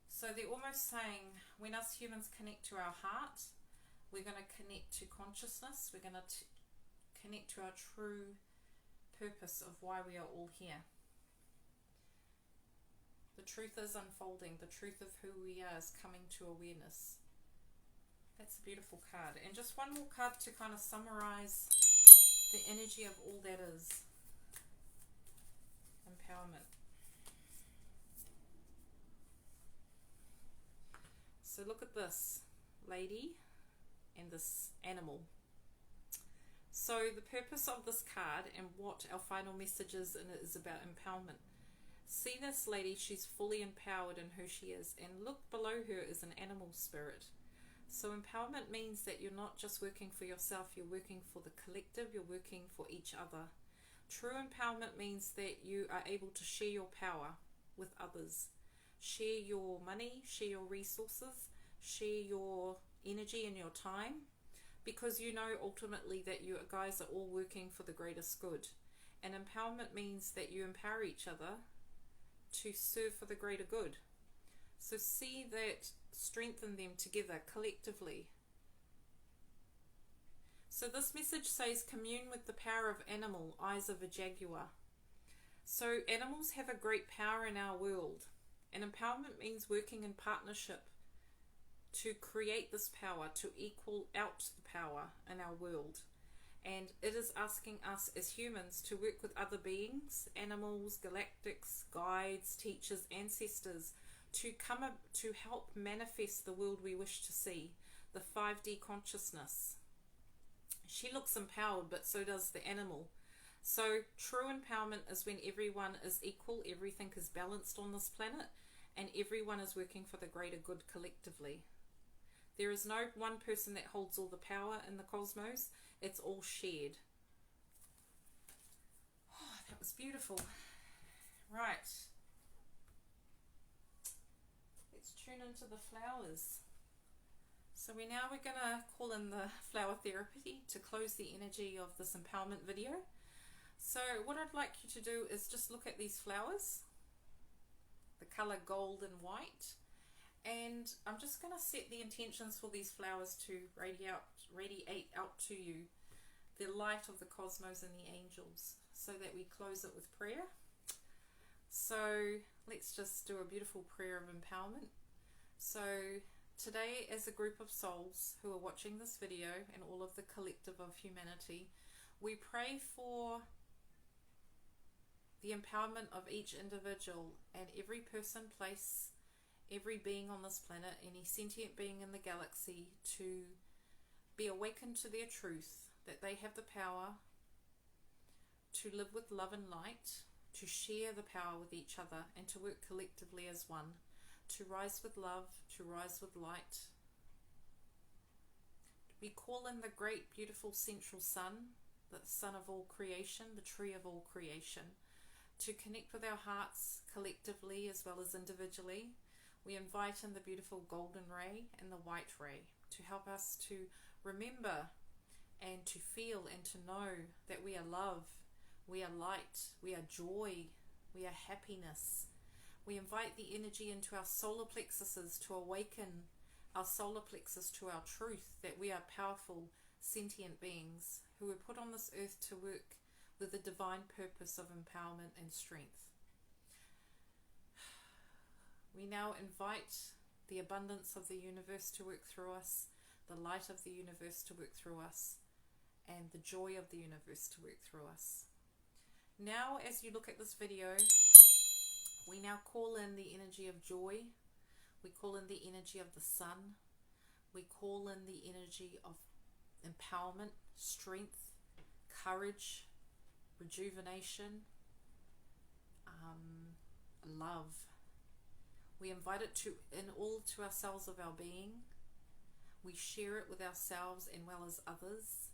So they're almost saying when us humans connect to our heart, we're going to connect to consciousness, we're going to connect to our true purpose of why we are all here. The truth is unfolding, the truth of who we are is coming to awareness. That's a beautiful card. And just one more card to kind of summarize the energy of all that is empowerment. So look at this lady and this animal. So the purpose of this card and what our final message is, and it is about empowerment. See this lady, she's fully empowered in who she is, and look below her is an animal spirit. So empowerment means that you're not just working for yourself, you're working for the collective, you're working for each other. True empowerment means that you are able to share your power with others. Share your money, share your resources, share your energy and your time, because you know ultimately that you guys are all working for the greatest good. And empowerment means that you empower each other to serve for the greater good. So see that, strengthen them together collectively. So this message says commune with the power of animal, eyes of a jaguar. So animals have a great power in our world, and empowerment means working in partnership to create this power, to equal out the power in our world. And it is asking us as humans to work with other beings, animals, galactics, guides, teachers, ancestors, to come up to help manifest the world we wish to see, the 5D consciousness. She looks empowered, but so does the animal. So true empowerment is when everyone is equal, everything is balanced on this planet, and everyone is working for the greater good collectively. There is no one person that holds all the power in the cosmos. It's all shared. Oh, that was beautiful. Right. Let's tune into the flowers. So we're going to call in the flower therapy to close the energy of this empowerment video. So what I'd like you to do is just look at these flowers, the color gold and white. And I'm just going to set the intentions for these flowers to radiate out to you the light of the cosmos and the angels, so that we close it with prayer. So let's just do a beautiful prayer of empowerment. So today, as a group of souls who are watching this video and all of the collective of humanity, we pray for the empowerment of each individual and every person, place, every being on this planet, any sentient being in the galaxy, to be awakened to their truth, that they have the power to live with love and light, to share the power with each other, and to work collectively as one, to rise with love, to rise with light. We call in the great, beautiful central sun, the sun of all creation, the tree of all creation, to connect with our hearts collectively as well as individually. We invite in the beautiful golden ray and the white ray to help us to remember and to feel and to know that we are love, we are light, we are joy, we are happiness. We invite the energy into our solar plexuses to awaken our solar plexus to our truth, that we are powerful, sentient beings who were put on this earth to work with the divine purpose of empowerment and strength. We now invite the abundance of the universe to work through us, the light of the universe to work through us, and the joy of the universe to work through us. Now, as you look at this video, we now call in the energy of joy. We call in the energy of the sun. We call in the energy of empowerment, strength, courage, rejuvenation, love. We invite it in all to our cells of our being. We share it with ourselves and well as others.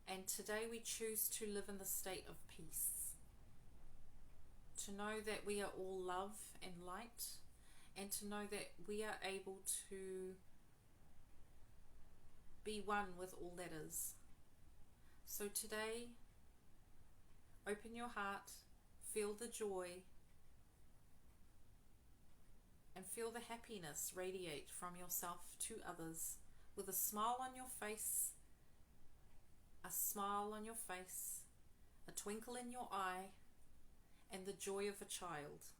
And today we choose to live in the state of peace. To know that we are all love and light, and to know that we are able to be one with all that is. So today, open your heart, feel the joy, and feel the happiness radiate from yourself to others with a smile on your face, a smile on your face, a twinkle in your eye, and the joy of a child.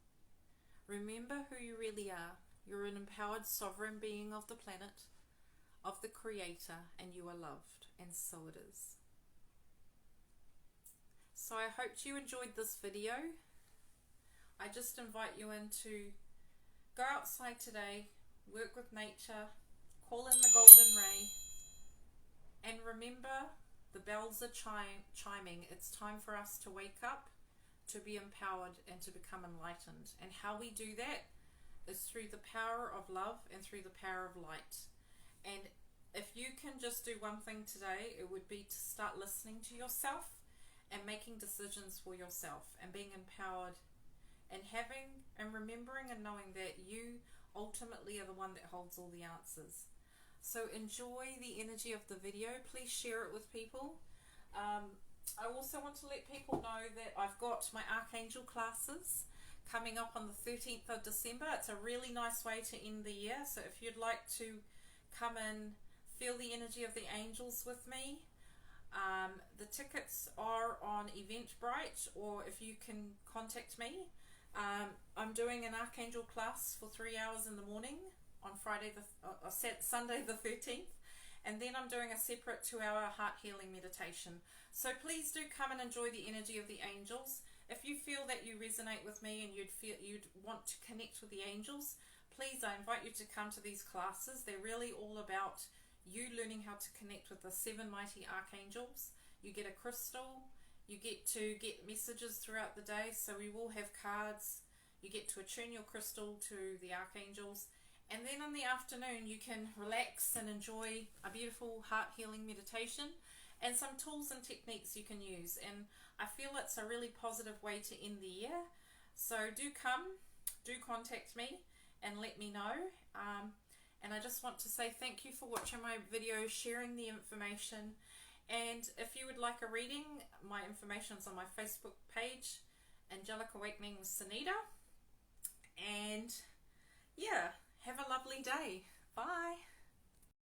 Remember who you really are. You're an empowered sovereign being of the planet, of the Creator, and you are loved, and so it is. So I hope you enjoyed this video. I just invite you in to go outside today, work with nature, call in the golden ray, and remember the bells are chiming. It's time for us to wake up, to be empowered, and to become enlightened. And how we do that is through the power of love and through the power of light. And if you can just do one thing today, it would be to start listening to yourself and making decisions for yourself and being empowered and having and remembering and knowing that you ultimately are the one that holds all the answers. So enjoy the energy of the video. Please share it with people. I also want to let people know that I've got my Archangel classes coming up on the 13th of December. It's a really nice way to end the year. So if you'd like to come and feel the energy of the angels with me, the tickets are on Eventbrite, or if you can contact me. I'm doing an Archangel class for 3 hours in the morning on Sunday the 13th, and then I'm doing a separate 2-hour heart healing meditation. So please do come and enjoy the energy of the angels. If you feel that you resonate with me and you'd want to connect with the angels, please, I invite you to come to these classes. They're really all about you learning how to connect with the 7 mighty archangels. You get a crystal. You get to get messages throughout the day. So we will have cards. You get to attune your crystal to the archangels. And then in the afternoon, you can relax and enjoy a beautiful heart healing meditation and some tools and techniques you can use. And I feel it's a really positive way to end the year. So do come, do contact me and let me know. And I just want to say thank you for watching my video, sharing the information. And if you would like a reading, my information is on my Facebook page, Angelic Awakening with Sunita. And yeah, have a lovely day. Bye.